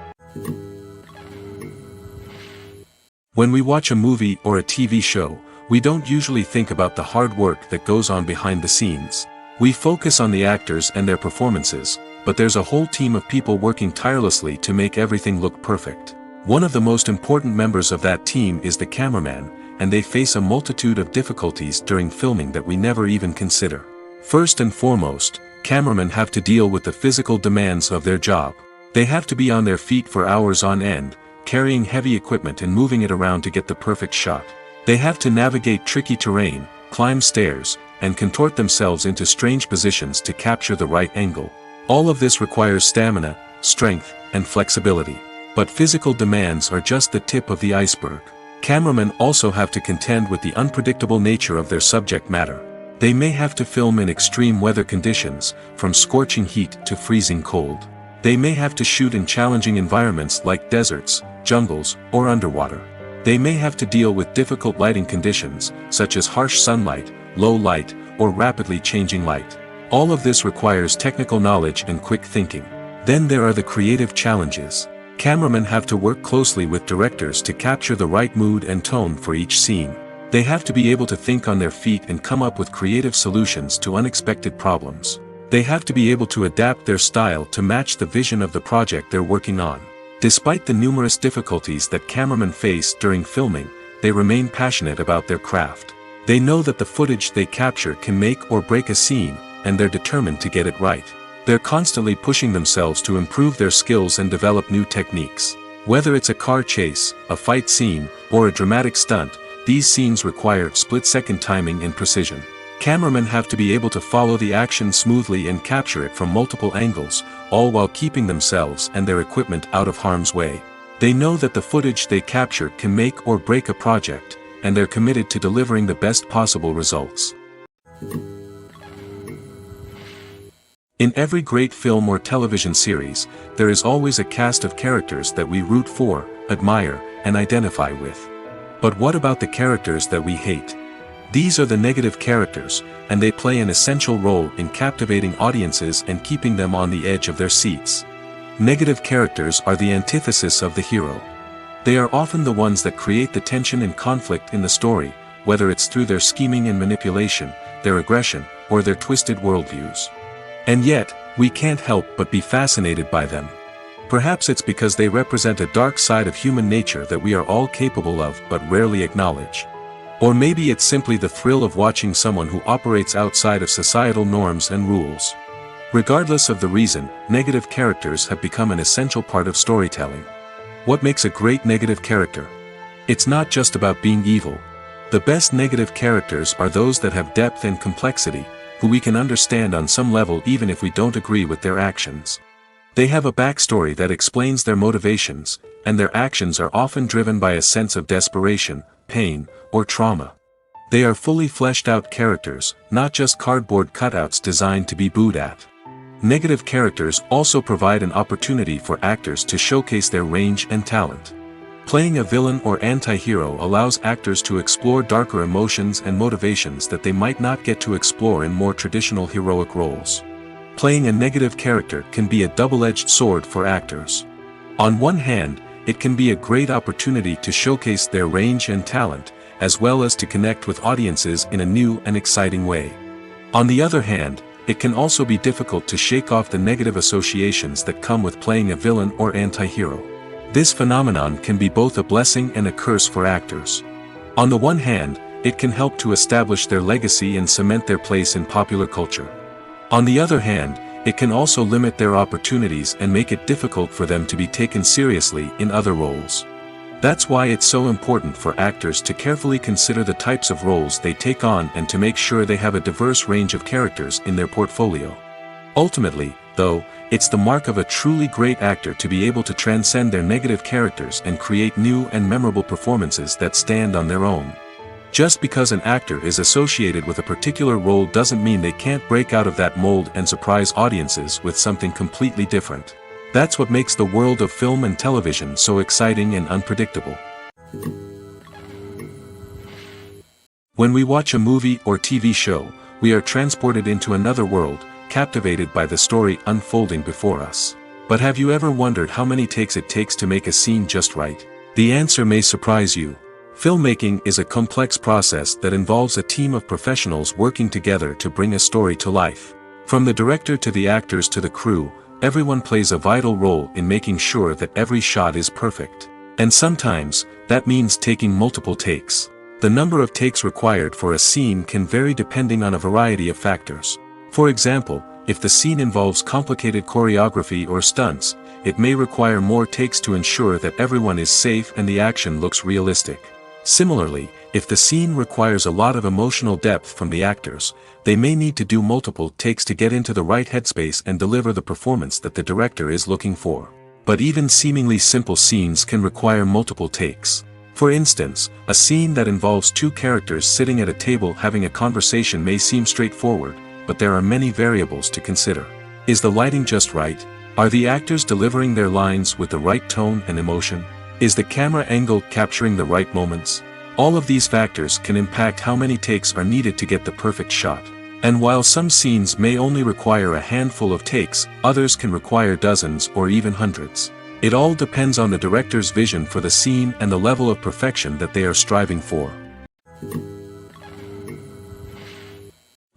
[SPEAKER 2] When we watch a movie or a TV show, we don't usually think about the hard work that goes on behind the scenes. We focus on the actors and their performances, but there's a whole team of people working tirelessly to make everything look perfect. One of the most important members of that team is the cameraman, and they face a multitude of difficulties during filming that we never even consider. First and foremost, cameramen have to deal with the physical demands of their job. They have to be on their feet for hours on end, carrying heavy equipment and moving it around to get the perfect shot. They have to navigate tricky terrain, climb stairs, and contort themselves into strange positions to capture the right angle. All of this requires stamina, strength, and flexibility. But physical demands are just the tip of the iceberg. Cameramen also have to contend with the unpredictable nature of their subject matter. They may have to film in extreme weather conditions, from scorching heat to freezing cold. They may have to shoot in challenging environments like deserts, jungles, or underwater. They may have to deal with difficult lighting conditions, such as harsh sunlight, low light, or rapidly changing light. All of this requires technical knowledge and quick thinking. Then there are the creative challenges. Cameramen have to work closely with directors to capture the right mood and tone for each scene. They have to be able to think on their feet and come up with creative solutions to unexpected problems. They have to be able to adapt their style to match the vision of the project they're working on. Despite the numerous difficulties that cameramen face during filming, they remain passionate about their craft. They know that the footage they capture can make or break a scene, and they're determined to get it right. They're constantly pushing themselves to improve their skills and develop new techniques. Whether it's a car chase, a fight scene, or a dramatic stunt, these scenes require split-second timing and precision. Cameramen have to be able to follow the action smoothly and capture it from multiple angles, all while keeping themselves and their equipment out of harm's way. They know that the footage they capture can make or break a project, and they're committed to delivering the best possible results. In every great film or television series, there is always a cast of characters that we root for, admire, and identify with. But what about the characters that we hate? These are the negative characters, and they play an essential role in captivating audiences and keeping them on the edge of their seats. Negative characters are the antithesis of the hero. They are often the ones that create the tension and conflict in the story, whether it's through their scheming and manipulation, their aggression, or their twisted worldviews. And yet, we can't help but be fascinated by them. Perhaps it's because they represent a dark side of human nature that we are all capable of but rarely acknowledge. Or maybe it's simply the thrill of watching someone who operates outside of societal norms and rules. Regardless of the reason, negative characters have become an essential part of storytelling. What makes a great negative character? It's not just about being evil. The best negative characters are those that have depth and complexity, who we can understand on some level even if we don't agree with their actions. They have a backstory that explains their motivations, and their actions are often driven by a sense of desperation, pain, or trauma. They are fully fleshed out characters, not just cardboard cutouts designed to be booed at. Negative characters also provide an opportunity for actors to showcase their range and talent. Playing a villain or anti-hero allows actors to explore darker emotions and motivations that they might not get to explore in more traditional heroic roles. Playing a negative character can be a double-edged sword for actors. On one hand, it can be a great opportunity to showcase their range and talent, as well as to connect with audiences in a new and exciting way. On the other hand, it can also be difficult to shake off the negative associations that come with playing a villain or anti-hero. This phenomenon can be both a blessing and a curse for actors. On the one hand, it can help to establish their legacy and cement their place in popular culture. On the other hand, it can also limit their opportunities and make it difficult for them to be taken seriously in other roles. That's why it's so important for actors to carefully consider the types of roles they take on and to make sure they have a diverse range of characters in their portfolio. Ultimately, though, it's the mark of a truly great actor to be able to transcend their negative characters and create new and memorable performances that stand on their own. Just because an actor is associated with a particular role doesn't mean they can't break out of that mold and surprise audiences with something completely different. That's what makes the world of film and television so exciting and unpredictable. When we watch a movie or TV show, we are transported into another world, captivated by the story unfolding before us. But have you ever wondered how many takes it takes to make a scene just right? The answer may surprise you. Filmmaking is a complex process that involves a team of professionals working together to bring a story to life. From the director to the actors to the crew, everyone plays a vital role in making sure that every shot is perfect. And sometimes, that means taking multiple takes. The number of takes required for a scene can vary depending on a variety of factors. For example, if the scene involves complicated choreography or stunts, it may require more takes to ensure that everyone is safe and the action looks realistic. Similarly, if the scene requires a lot of emotional depth from the actors, they may need to do multiple takes to get into the right headspace and deliver the performance that the director is looking for. But even seemingly simple scenes can require multiple takes. For instance, a scene that involves two characters sitting at a table having a conversation may seem straightforward, but there are many variables to consider. Is the lighting just right? Are the actors delivering their lines with the right tone and emotion? Is the camera angle capturing the right moments? All of these factors can impact how many takes are needed to get the perfect shot. And while some scenes may only require a handful of takes, others can require dozens or even hundreds. It all depends on the director's vision for the scene and the level of perfection that they are striving for.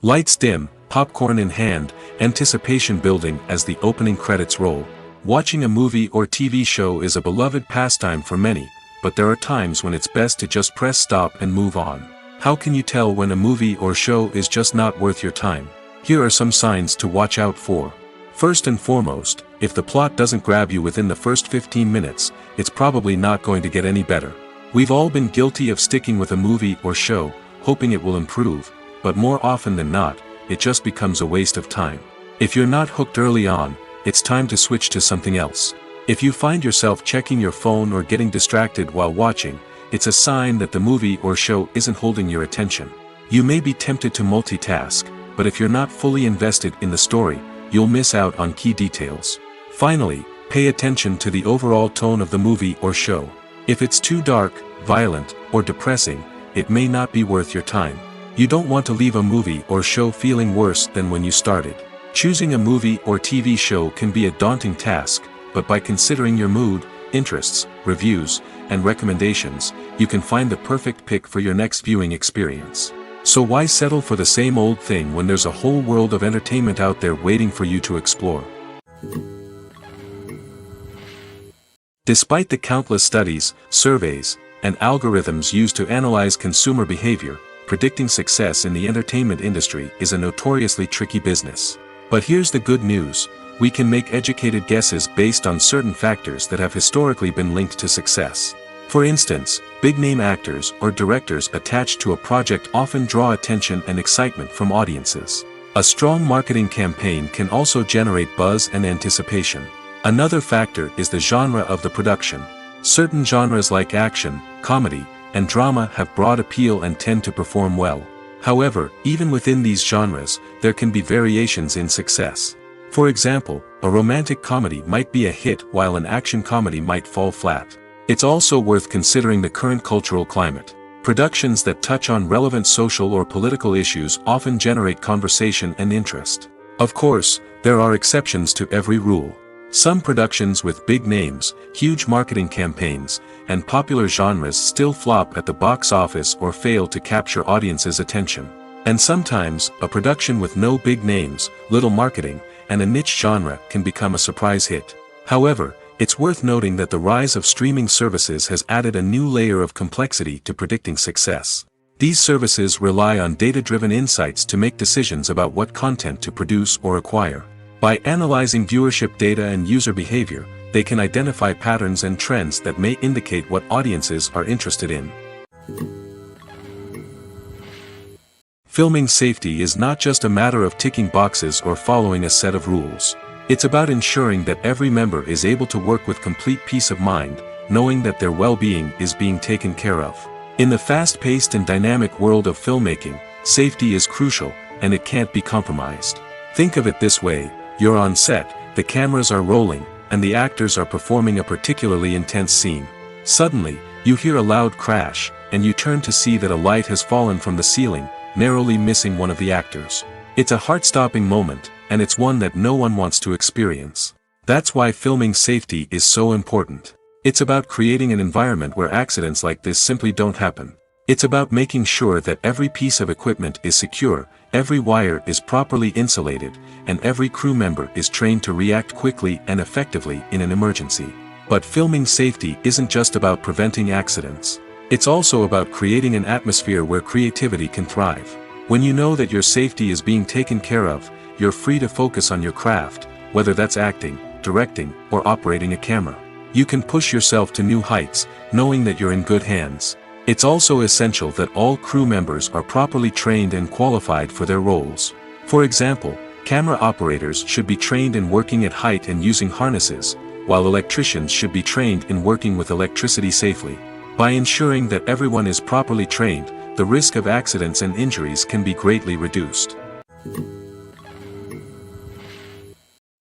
[SPEAKER 2] Lights dim, popcorn in hand, anticipation building as the opening credits roll. Watching a movie or TV show is a beloved pastime for many, but there are times when it's best to just press stop and move on. How can you tell when a movie or show is just not worth your time? Here are some signs to watch out for. First and foremost, if the plot doesn't grab you within the first 15 minutes, it's probably not going to get any better. We've all been guilty of sticking with a movie or show, hoping it will improve, but more often than not, it just becomes a waste of time. If you're not hooked early on, it's time to switch to something else. If you find yourself checking your phone or getting distracted while watching, it's a sign that the movie or show isn't holding your attention. You may be tempted to multitask, but if you're not fully invested in the story, you'll miss out on key details. Finally, pay attention to the overall tone of the movie or show. If it's too dark, violent, or depressing, it may not be worth your time. You don't want to leave a movie or show feeling worse than when you started. Choosing a movie or TV show can be a daunting task, but by considering your mood, interests, reviews, and recommendations, you can find the perfect pick for your next viewing experience. So why settle for the same old thing when there's a whole world of entertainment out there waiting for you to explore? Despite the countless studies, surveys, and algorithms used to analyze consumer behavior, predicting success in the entertainment industry is a notoriously tricky business. But here's the good news: we can make educated guesses based on certain factors that have historically been linked to success. For instance, big-name actors or directors attached to a project often draw attention and excitement from audiences. A strong marketing campaign can also generate buzz and anticipation. Another factor is the genre of the production. Certain genres like action, comedy, and drama have broad appeal and tend to perform well. However, even within these genres, there can be variations in success. For example, a romantic comedy might be a hit while an action comedy might fall flat. It's also worth considering the current cultural climate. Productions that touch on relevant social or political issues often generate conversation and interest. Of course, there are exceptions to every rule. Some productions with big names, huge marketing campaigns, and popular genres still flop at the box office or fail to capture audiences' attention. And sometimes, a production with no big names, little marketing, and a niche genre can become a surprise hit. However, it's worth noting that the rise of streaming services has added a new layer of complexity to predicting success. These services rely on data-driven insights to make decisions about what content to produce or acquire. By analyzing viewership data and user behavior, they can identify patterns and trends that may indicate what audiences are interested in. Filming safety is not just a matter of ticking boxes or following a set of rules. It's about ensuring that every member is able to work with complete peace of mind, knowing that their well-being is being taken care of. In the fast-paced and dynamic world of filmmaking, safety is crucial, and it can't be compromised. Think of it this way: you're on set, the cameras are rolling, and the actors are performing a particularly intense scene. Suddenly, you hear a loud crash, and you turn to see that a light has fallen from the ceiling, narrowly missing one of the actors. It's a heart-stopping moment, and it's one that no one wants to experience. That's why filming safety is so important. It's about creating an environment where accidents like this simply don't happen. It's about making sure that every piece of equipment is secure, every wire is properly insulated, and every crew member is trained to react quickly and effectively in an emergency. But filming safety isn't just about preventing accidents. It's also about creating an atmosphere where creativity can thrive. When you know that your safety is being taken care of, you're free to focus on your craft, whether that's acting, directing, or operating a camera. You can push yourself to new heights, knowing that you're in good hands. It's also essential that all crew members are properly trained and qualified for their roles. For example, camera operators should be trained in working at height and using harnesses, while electricians should be trained in working with electricity safely. By ensuring that everyone is properly trained, the risk of accidents and injuries can be greatly reduced.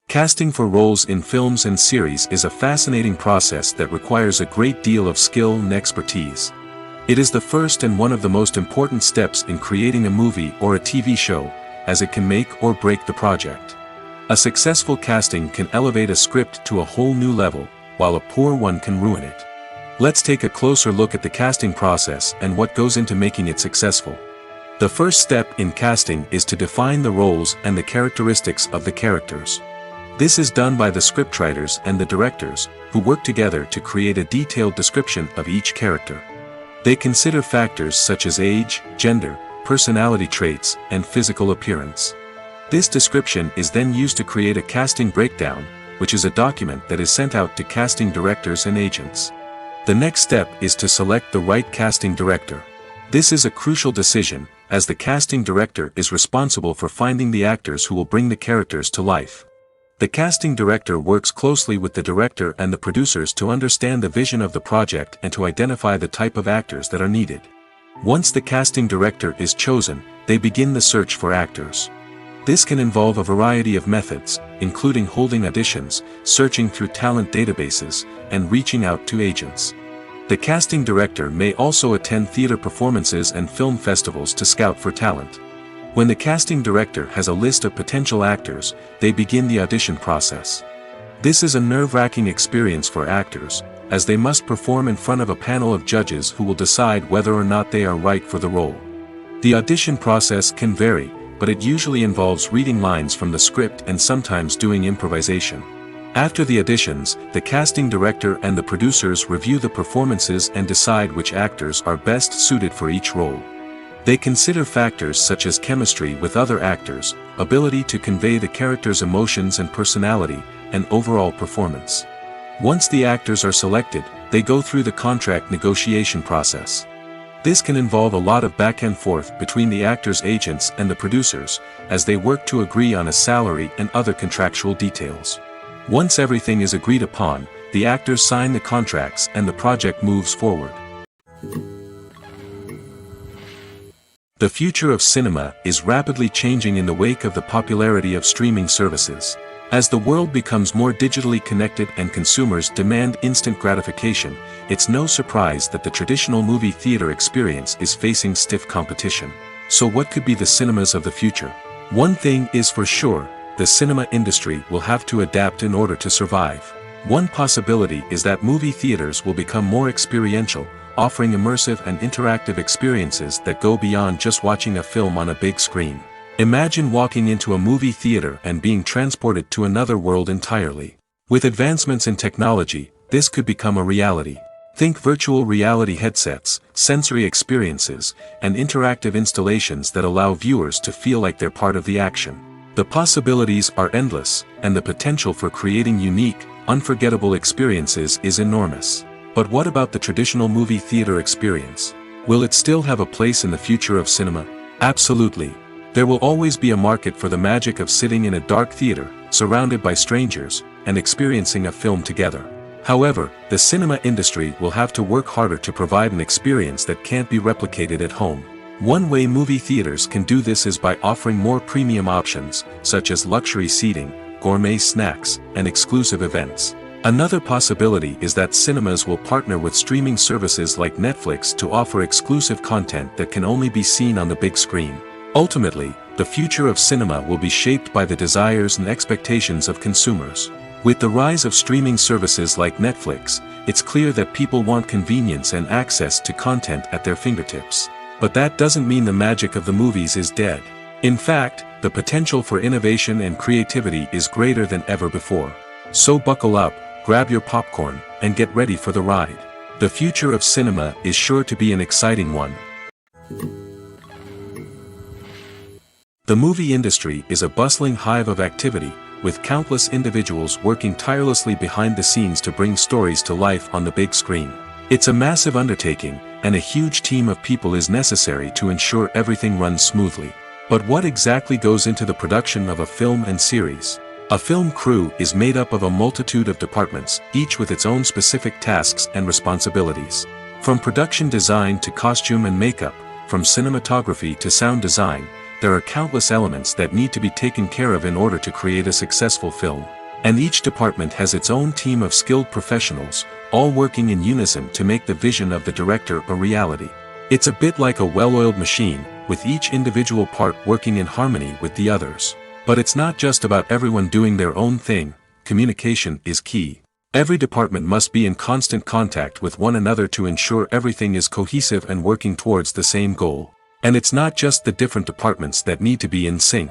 [SPEAKER 2] Casting for roles in films and series is a fascinating process that requires a great deal of skill and expertise. It is the first and one of the most important steps in creating a movie or a TV show, as it can make or break the project. A successful casting can elevate a script to a whole new level, while a poor one can ruin it. Let's take a closer look at the casting process and what goes into making it successful. The first step in casting is to define the roles and the characteristics of the characters. This is done by the scriptwriters and the directors, who work together to create a detailed description of each character. They consider factors such as age, gender, personality traits, and physical appearance. This description is then used to create a casting breakdown, which is a document that is sent out to casting directors and agents. The next step is to select the right casting director. This is a crucial decision, as the casting director is responsible for finding the actors who will bring the characters to life. The casting director works closely with the director and the producers to understand the vision of the project and to identify the type of actors that are needed. Once the casting director is chosen, they begin the search for actors. This can involve a variety of methods, including holding auditions, searching through talent databases, and reaching out to agents. The casting director may also attend theater performances and film festivals to scout for talent. When the casting director has a list of potential actors, they begin the audition process. This is a nerve-wracking experience for actors, as they must perform in front of a panel of judges who will decide whether or not they are right for the role. The audition process can vary, but it usually involves reading lines from the script and sometimes doing improvisation. After the auditions, the casting director and the producers review the performances and decide which actors are best suited for each role. They consider factors such as chemistry with other actors, ability to convey the character's emotions and personality, and overall performance. Once the actors are selected, they go through the contract negotiation process. This can involve a lot of back and forth between the actors' agents and the producers, as they work to agree on a salary and other contractual details. Once everything is agreed upon, the actors sign the contracts and the project moves forward. The future of cinema is rapidly changing in the wake of the popularity of streaming services. As the world becomes more digitally connected and consumers demand instant gratification, it's no surprise that the traditional movie theater experience is facing stiff competition. So what could be the cinemas of the future? One thing is for sure, the cinema industry will have to adapt in order to survive. One possibility is that movie theaters will become more experiential, offering immersive and interactive experiences that go beyond just watching a film on a big screen. Imagine walking into a movie theater and being transported to another world entirely. With advancements in technology, this could become a reality. Think virtual reality headsets, sensory experiences, and interactive installations that allow viewers to feel like they're part of the action. The possibilities are endless, and the potential for creating unique, unforgettable experiences is enormous. But what about the traditional movie theater experience? Will it still have a place in the future of cinema? Absolutely. There will always be a market for the magic of sitting in a dark theater, surrounded by strangers, and experiencing a film together. However, the cinema industry will have to work harder to provide an experience that can't be replicated at home. One way movie theaters can do this is by offering more premium options, such as luxury seating, gourmet snacks, and exclusive events. Another possibility is that cinemas will partner with streaming services like Netflix to offer exclusive content that can only be seen on the big screen. Ultimately, the future of cinema will be shaped by the desires and expectations of consumers. With the rise of streaming services like Netflix, it's clear that people want convenience and access to content at their fingertips. But that doesn't mean the magic of the movies is dead. In fact, the potential for innovation and creativity is greater than ever before. So buckle up, grab your popcorn, and get ready for the ride. The future of cinema is sure to be an exciting one. The movie industry is a bustling hive of activity, with countless individuals working tirelessly behind the scenes to bring stories to life on the big screen. It's a massive undertaking, and a huge team of people is necessary to ensure everything runs smoothly. But what exactly goes into the production of a film and series? A film crew is made up of a multitude of departments, each with its own specific tasks and responsibilities. From production design to costume and makeup, from cinematography to sound design, there are countless elements that need to be taken care of in order to create a successful film. And each department has its own team of skilled professionals, all working in unison to make the vision of the director a reality. It's a bit like a well-oiled machine, with each individual part working in harmony with the others. But it's not just about everyone doing their own thing. Communication is key. Every department must be in constant contact with one another to ensure everything is cohesive and working towards the same goal. And it's not just the different departments that need to be in sync.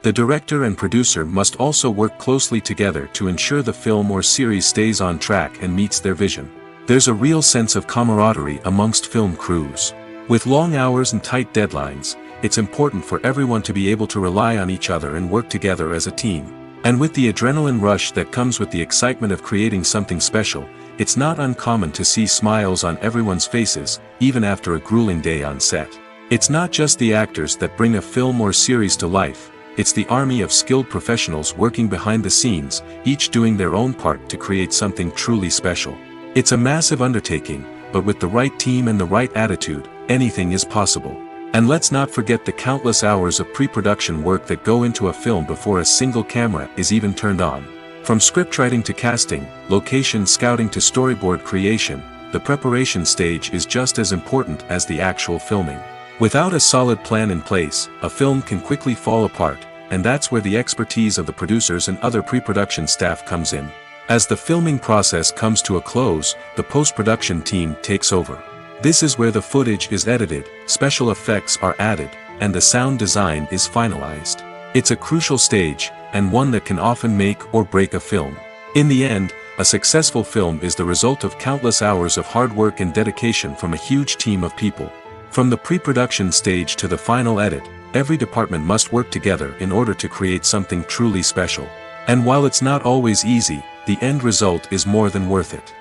[SPEAKER 2] The director and producer must also work closely together to ensure the film or series stays on track and meets their vision. There's a real sense of camaraderie amongst film crews. With long hours and tight deadlines, it's important for everyone to be able to rely on each other and work together as a team. And with the adrenaline rush that comes with the excitement of creating something special, it's not uncommon to see smiles on everyone's faces, even after a grueling day on set. It's not just the actors that bring a film or series to life, it's the army of skilled professionals working behind the scenes, each doing their own part to create something truly special. It's a massive undertaking, but with the right team and the right attitude, anything is possible. And let's not forget the countless hours of pre-production work that go into a film before a single camera is even turned on. From scriptwriting to casting, location scouting to storyboard creation, the preparation stage is just as important as the actual filming. Without a solid plan in place, a film can quickly fall apart, and that's where the expertise of the producers and other pre-production staff comes in. As the filming process comes to a close, the post-production team takes over. This is where the footage is edited, special effects are added, and the sound design is finalized. It's a crucial stage, and one that can often make or break a film. In the end, a successful film is the result of countless hours of hard work and dedication from a huge team of people. From the pre-production stage to the final edit, every department must work together in order to create something truly special. And while it's not always easy, the end result is more than worth it.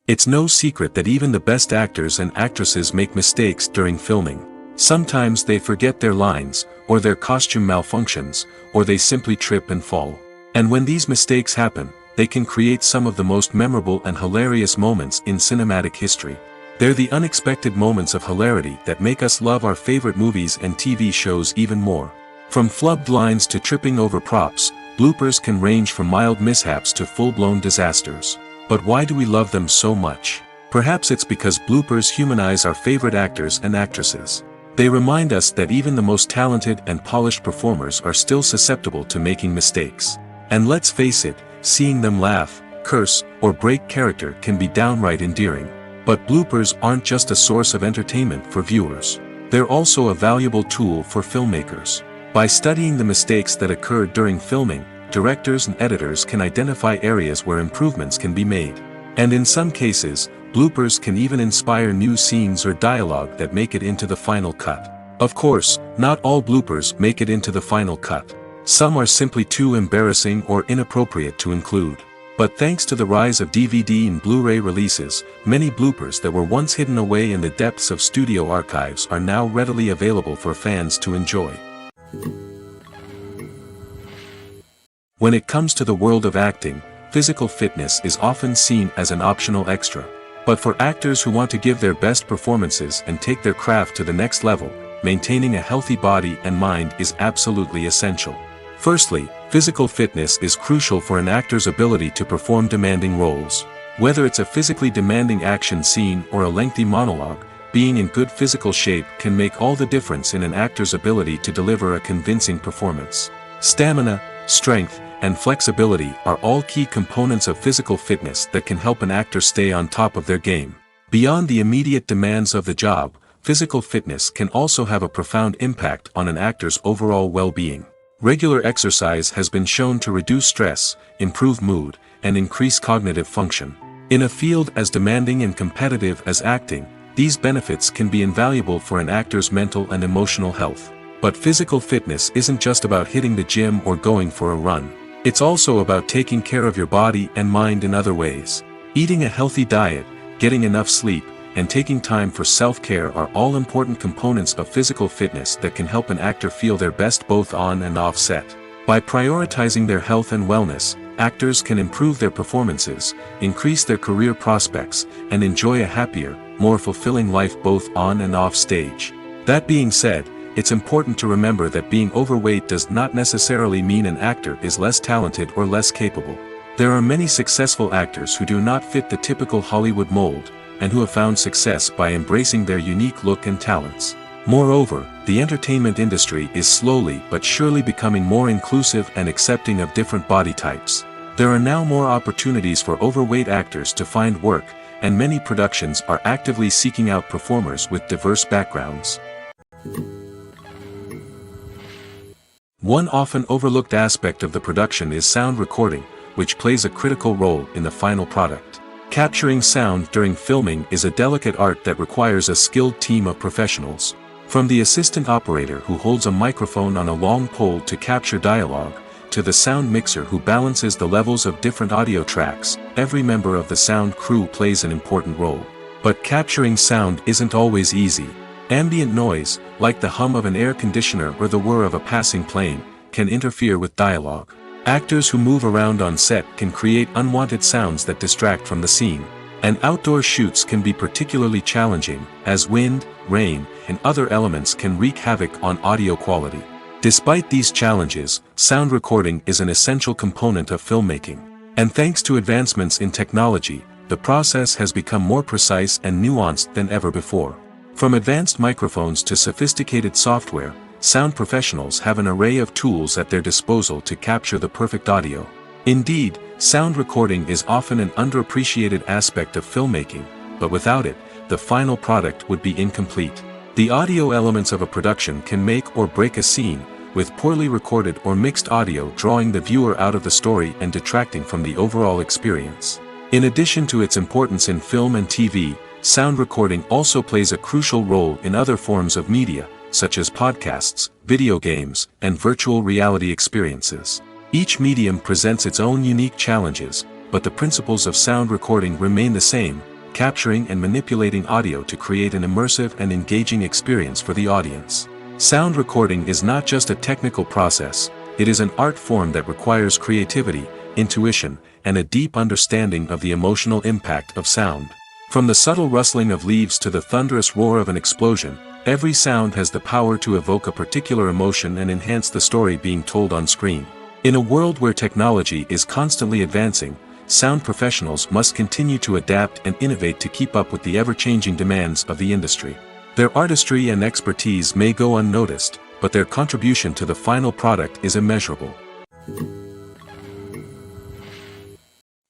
[SPEAKER 2] It's no secret that even the best actors and actresses make mistakes during filming. Sometimes they forget their lines, or their costume malfunctions, or they simply trip and fall. And when these mistakes happen, they can create some of the most memorable and hilarious moments in cinematic history. They're the unexpected moments of hilarity that make us love our favorite movies and TV shows even more. From flubbed lines to tripping over props, bloopers can range from mild mishaps to full-blown disasters. But why do we love them so much? Perhaps it's because bloopers humanize our favorite actors and actresses. They remind us that even the most talented and polished performers are still susceptible to making mistakes. And let's face it, seeing them laugh, curse, or break character can be downright endearing. But bloopers aren't just a source of entertainment for viewers. They're also a valuable tool for filmmakers. By studying the mistakes that occurred during filming, directors and editors can identify areas where improvements can be made. And in some cases, bloopers can even inspire new scenes or dialogue that make it into the final cut. Of course, not all bloopers make it into the final cut. Some are simply too embarrassing or inappropriate to include. But thanks to the rise of DVD and Blu-ray releases, many bloopers that were once hidden away in the depths of studio archives are now readily available for fans to enjoy. When it comes to the world of acting, physical fitness is often seen as an optional extra. But for actors who want to give their best performances and take their craft to the next level, maintaining a healthy body and mind is absolutely essential. Firstly, physical fitness is crucial for an actor's ability to perform demanding roles. Whether it's a physically demanding action scene or a lengthy monologue, being in good physical shape can make all the difference in an actor's ability to deliver a convincing performance. Stamina, strength, and flexibility are all key components of physical fitness that can help an actor stay on top of their game. Beyond the immediate demands of the job, physical fitness can also have a profound impact on an actor's overall well-being. Regular exercise has been shown to reduce stress, improve mood, and increase cognitive function. In a field as demanding and competitive as acting, these benefits can be invaluable for an actor's mental and emotional health. But physical fitness isn't just about hitting the gym or going for a run. It's also about taking care of your body and mind in other ways. Eating a healthy diet, getting enough sleep, and taking time for self-care are all important components of physical fitness that can help an actor feel their best both on and off set. By prioritizing their health and wellness, actors can improve their performances, increase their career prospects, and enjoy a happier, more fulfilling life both on and off stage. That being said, it's important to remember that being overweight does not necessarily mean an actor is less talented or less capable. There are many successful actors who do not fit the typical Hollywood mold, and who have found success by embracing their unique look and talents. Moreover, the entertainment industry is slowly but surely becoming more inclusive and accepting of different body types. There are now more opportunities for overweight actors to find work, and many productions are actively seeking out performers with diverse backgrounds. One often overlooked aspect of the production is sound recording, which plays a critical role in the final product. Capturing sound during filming is a delicate art that requires a skilled team of professionals. From the assistant operator who holds a microphone on a long pole to capture dialogue, to the sound mixer who balances the levels of different audio tracks, every member of the sound crew plays an important role. But capturing sound isn't always easy. Ambient noise, like the hum of an air conditioner or the whir of a passing plane, can interfere with dialogue. Actors who move around on set can create unwanted sounds that distract from the scene. And outdoor shoots can be particularly challenging, as wind, rain, and other elements can wreak havoc on audio quality. Despite these challenges, sound recording is an essential component of filmmaking. And thanks to advancements in technology, the process has become more precise and nuanced than ever before. From advanced microphones to sophisticated software, sound professionals have an array of tools at their disposal to capture the perfect audio. Indeed, sound recording is often an underappreciated aspect of filmmaking, but without it, the final product would be incomplete. The audio elements of a production can make or break a scene, with poorly recorded or mixed audio drawing the viewer out of the story and detracting from the overall experience. In addition to its importance in film and TV, sound recording also plays a crucial role in other forms of media, such as podcasts, video games, and virtual reality experiences. Each medium presents its own unique challenges, but the principles of sound recording remain the same, capturing and manipulating audio to create an immersive and engaging experience for the audience. Sound recording is not just a technical process, it is an art form that requires creativity, intuition, and a deep understanding of the emotional impact of sound. From the subtle rustling of leaves to the thunderous roar of an explosion, every sound has the power to evoke a particular emotion and enhance the story being told on screen. In a world where technology is constantly advancing, sound professionals must continue to adapt and innovate to keep up with the ever-changing demands of the industry. Their artistry and expertise may go unnoticed, but their contribution to the final product is immeasurable.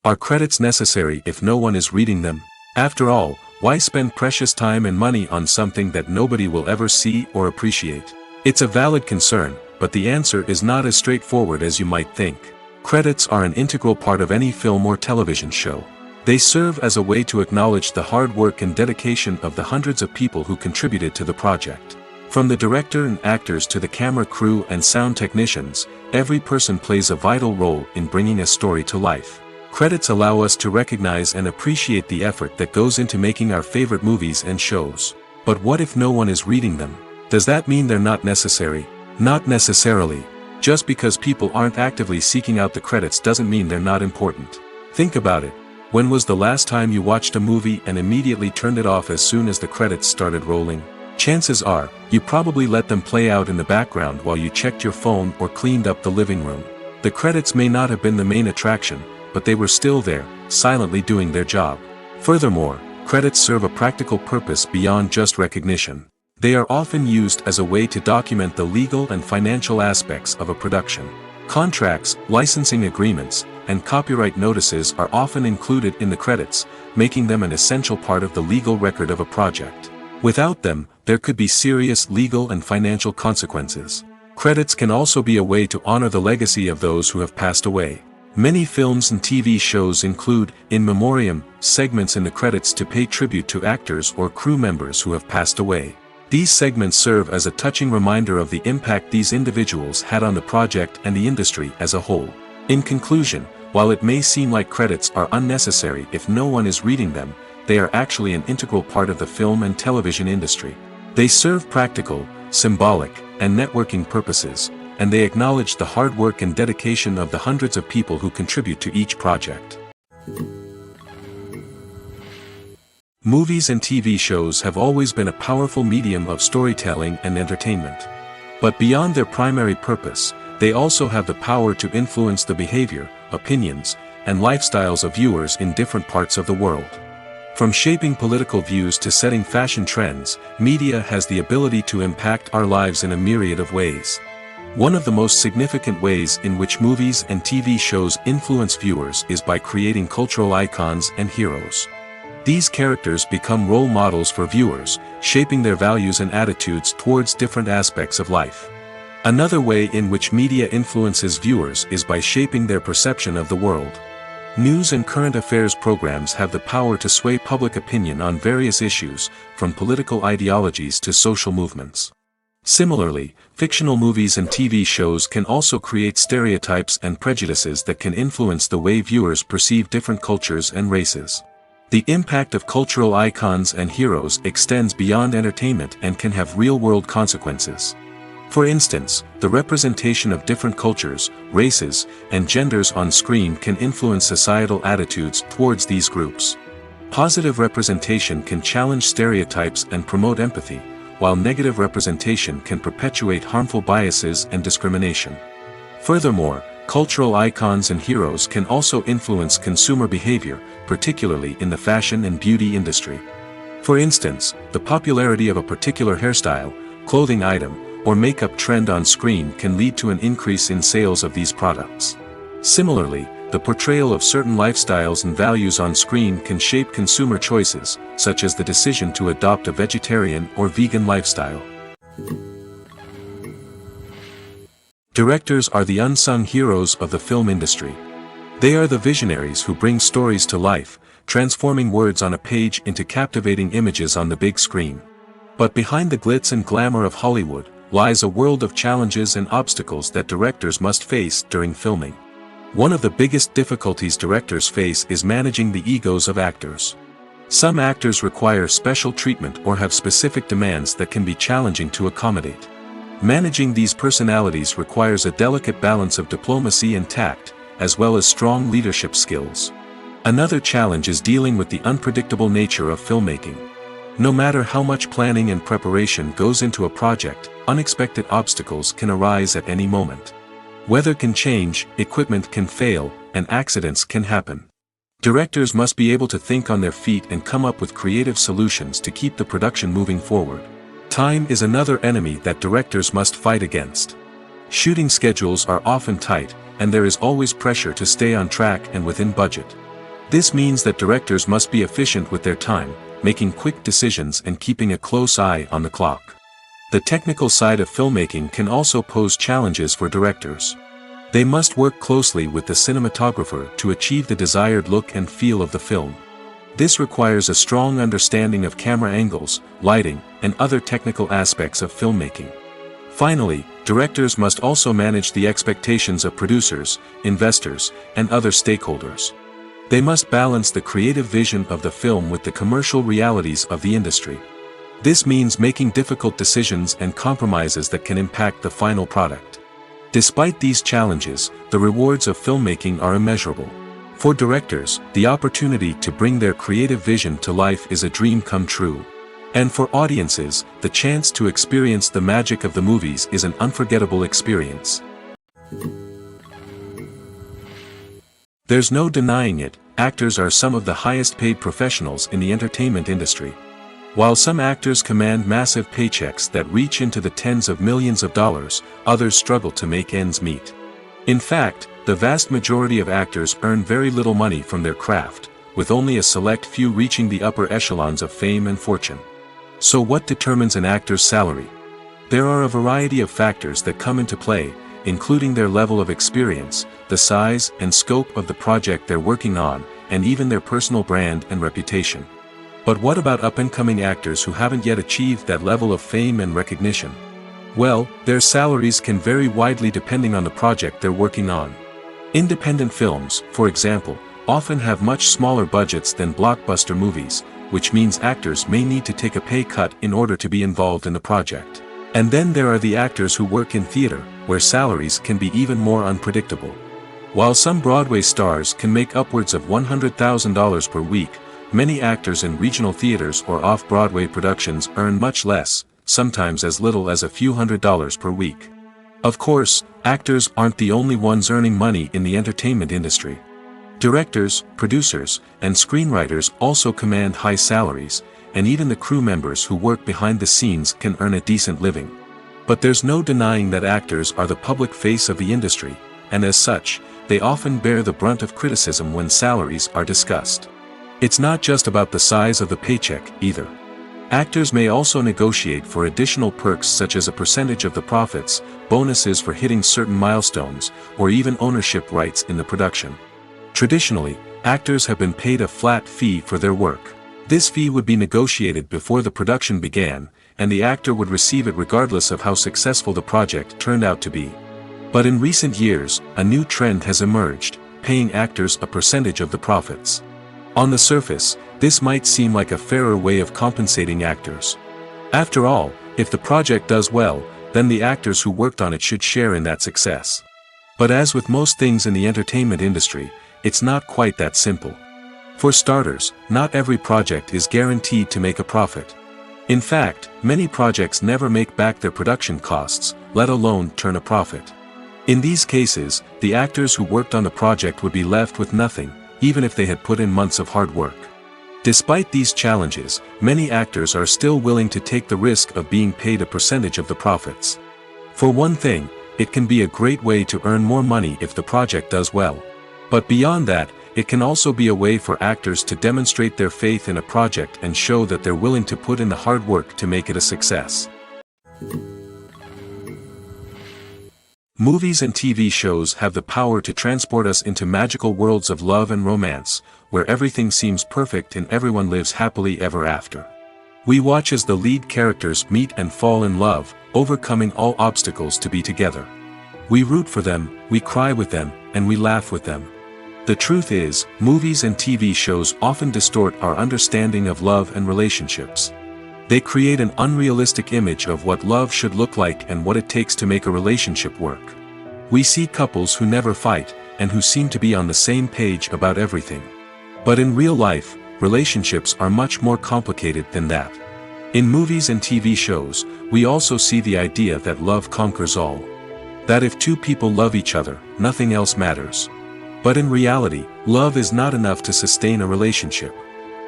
[SPEAKER 2] Are credits necessary if no one is reading them? After all, why spend precious time and money on something that nobody will ever see or appreciate? It's a valid concern, but the answer is not as straightforward as you might think. Credits are an integral part of any film or television show. They serve as a way to acknowledge the hard work and dedication of the hundreds of people who contributed to the project. From the director and actors to the camera crew and sound technicians, every person plays a vital role in bringing a story to life. Credits allow us to recognize and appreciate the effort that goes into making our favorite movies and shows. But what if no one is reading them? Does that mean they're not necessary? Not necessarily. Just because people aren't actively seeking out the credits doesn't mean they're not important. Think about it. When was the last time you watched a movie and immediately turned it off as soon as the credits started rolling? Chances are, you probably let them play out in the background while you checked your phone or cleaned up the living room. The credits may not have been the main attraction, but they were still there, silently doing their job. Furthermore, credits serve a practical purpose beyond just recognition. They are often used as a way to document the legal and financial aspects of a production. Contracts, licensing agreements, and copyright notices are often included in the credits, making them an essential part of the legal record of a project. Without them, there could be serious legal and financial consequences. Credits can also be a way to honor the legacy of those who have passed away. Many films and TV shows include, in memoriam, segments in the credits to pay tribute to actors or crew members who have passed away. These segments serve as a touching reminder of the impact these individuals had on the project and the industry as a whole. In conclusion, while it may seem like credits are unnecessary if no one is reading them, they are actually an integral part of the film and television industry. They serve practical, symbolic, and networking purposes, and they acknowledge the hard work and dedication of the hundreds of people who contribute to each project. Movies and TV shows have always been a powerful medium of storytelling and entertainment. But beyond their primary purpose, they also have the power to influence the behavior, opinions, and lifestyles of viewers in different parts of the world. From shaping political views to setting fashion trends, media has the ability to impact our lives in a myriad of ways. One of the most significant ways in which movies and TV shows influence viewers is by creating cultural icons and heroes. These characters become role models for viewers, shaping their values and attitudes towards different aspects of life. Another way in which media influences viewers is by shaping their perception of the world. News and current affairs programs have the power to sway public opinion on various issues, from political ideologies to social movements. Similarly, fictional movies and TV shows can also create stereotypes and prejudices that can influence the way viewers perceive different cultures and races. The impact of cultural icons and heroes extends beyond entertainment and can have real-world consequences. For instance, the representation of different cultures, races, and genders on screen can influence societal attitudes towards these groups. Positive representation can challenge stereotypes and promote empathy, while negative representation can perpetuate harmful biases and discrimination. Furthermore, cultural icons and heroes can also influence consumer behavior, particularly in the fashion and beauty industry. For instance, the popularity of a particular hairstyle, clothing item, or makeup trend on screen can lead to an increase in sales of these products. Similarly, the portrayal of certain lifestyles and values on screen can shape consumer choices, such as the decision to adopt a vegetarian or vegan lifestyle. Directors are the unsung heroes of the film industry. They are the visionaries who bring stories to life, transforming words on a page into captivating images on the big screen. But behind the glitz and glamour of Hollywood lies a world of challenges and obstacles that directors must face during filming. One of the biggest difficulties directors face is managing the egos of actors. Some actors require special treatment or have specific demands that can be challenging to accommodate. Managing these personalities requires a delicate balance of diplomacy and tact, as well as strong leadership skills. Another challenge is dealing with the unpredictable nature of filmmaking. No matter how much planning and preparation goes into a project, unexpected obstacles can arise at any moment. Weather can change, equipment can fail, and accidents can happen. Directors must be able to think on their feet and come up with creative solutions to keep the production moving forward. Time is another enemy that directors must fight against. Shooting schedules are often tight, and there is always pressure to stay on track and within budget. This means that directors must be efficient with their time, making quick decisions and keeping a close eye on the clock. The technical side of filmmaking can also pose challenges for directors. They must work closely with the cinematographer to achieve the desired look and feel of the film. This requires a strong understanding of camera angles, lighting, and other technical aspects of filmmaking. Finally, directors must also manage the expectations of producers, investors, and other stakeholders. They must balance the creative vision of the film with the commercial realities of the industry. This means making difficult decisions and compromises that can impact the final product. Despite these challenges, the rewards of filmmaking are immeasurable. For directors, the opportunity to bring their creative vision to life is a dream come true. And for audiences, the chance to experience the magic of the movies is an unforgettable experience. There's no denying it, actors are some of the highest paid professionals in the entertainment industry. While some actors command massive paychecks that reach into the tens of millions of dollars, others struggle to make ends meet. In fact, the vast majority of actors earn very little money from their craft, with only a select few reaching the upper echelons of fame and fortune. So what determines an actor's salary? There are a variety of factors that come into play, including their level of experience, the size and scope of the project they're working on, and even their personal brand and reputation. But what about up-and-coming actors who haven't yet achieved that level of fame and recognition? Well, their salaries can vary widely depending on the project they're working on. Independent films, for example, often have much smaller budgets than blockbuster movies, which means actors may need to take a pay cut in order to be involved in the project. And then there are the actors who work in theater, where salaries can be even more unpredictable. While some Broadway stars can make upwards of $100,000 per week, many actors in regional theaters or off-Broadway productions earn much less, sometimes as little as a few $100s per week. Of course, actors aren't the only ones earning money in the entertainment industry. Directors, producers, and screenwriters also command high salaries, and even the crew members who work behind the scenes can earn a decent living. But there's no denying that actors are the public face of the industry, and as such, they often bear the brunt of criticism when salaries are discussed. It's not just about the size of the paycheck, either. Actors may also negotiate for additional perks such as a percentage of the profits, bonuses for hitting certain milestones, or even ownership rights in the production. Traditionally, actors have been paid a flat fee for their work. This fee would be negotiated before the production began, and the actor would receive it regardless of how successful the project turned out to be. But in recent years, a new trend has emerged, paying actors a percentage of the profits. On the surface, this might seem like a fairer way of compensating actors. After all, if the project does well, then the actors who worked on it should share in that success. But as with most things in the entertainment industry, it's not quite that simple. For starters, not every project is guaranteed to make a profit. In fact, many projects never make back their production costs, let alone turn a profit. In these cases, the actors who worked on the project would be left with nothing, even if they had put in months of hard work. Despite these challenges, many actors are still willing to take the risk of being paid a percentage of the profits. For one thing, it can be a great way to earn more money if the project does well. But beyond that, it can also be a way for actors to demonstrate their faith in a project and show that they're willing to put in the hard work to make it a success. Movies and TV shows have the power to transport us into magical worlds of love and romance, where everything seems perfect and everyone lives happily ever after. We watch as the lead characters meet and fall in love, overcoming all obstacles to be together. We root for them, we cry with them, and we laugh with them. The truth is, movies and TV shows often distort our understanding of love and relationships. They create an unrealistic image of what love should look like and what it takes to make a relationship work. We see couples who never fight, and who seem to be on the same page about everything. But in real life, relationships are much more complicated than that. In movies and TV shows, we also see the idea that love conquers all. That if two people love each other, nothing else matters. But in reality, love is not enough to sustain a relationship.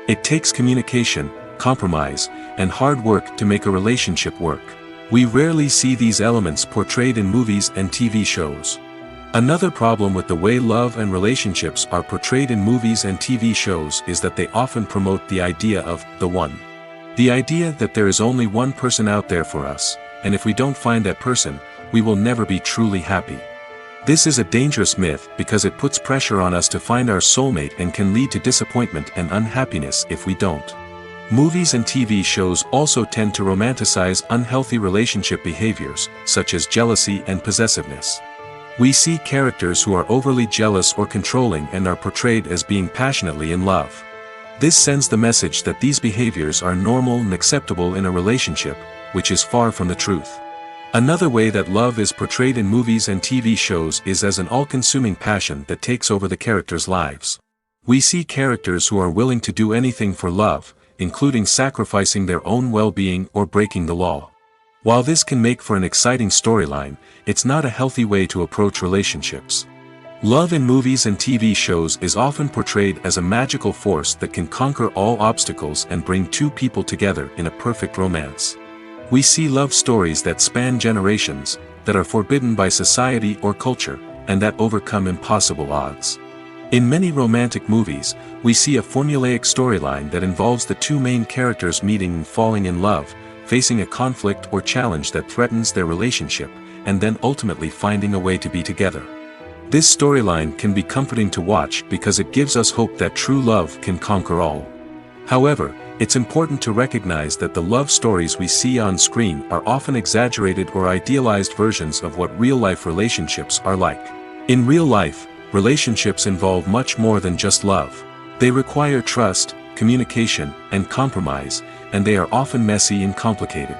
[SPEAKER 2] It takes communication, compromise, and hard work to make a relationship work. We rarely see these elements portrayed in movies and TV shows. Another problem with the way love and relationships are portrayed in movies and TV shows is that they often promote the idea of the one. The idea that there is only one person out there for us, and if we don't find that person, we will never be truly happy. This is a dangerous myth because it puts pressure on us to find our soulmate and can lead to disappointment and unhappiness if we don't. Movies and TV shows also tend to romanticize unhealthy relationship behaviors, such as jealousy and possessiveness. We see characters who are overly jealous or controlling and are portrayed as being passionately in love. This sends the message that these behaviors are normal and acceptable in a relationship, which is far from the truth. Another way that love is portrayed in movies and TV shows is as an all-consuming passion that takes over the characters' lives. We see characters who are willing to do anything for love, including sacrificing their own well-being or breaking the law. While this can make for an exciting storyline, it's not a healthy way to approach relationships. Love in movies and TV shows is often portrayed as a magical force that can conquer all obstacles and bring two people together in a perfect romance. We see love stories that span generations, that are forbidden by society or culture, and that overcome impossible odds. In many romantic movies, we see a formulaic storyline that involves the two main characters meeting and falling in love, facing a conflict or challenge that threatens their relationship, and then ultimately finding a way to be together. This storyline can be comforting to watch because it gives us hope that true love can conquer all. However, it's important to recognize that the love stories we see on screen are often exaggerated or idealized versions of what real-life relationships are like. In real life, relationships involve much more than just love. They require trust, communication, and compromise, and they are often messy and complicated.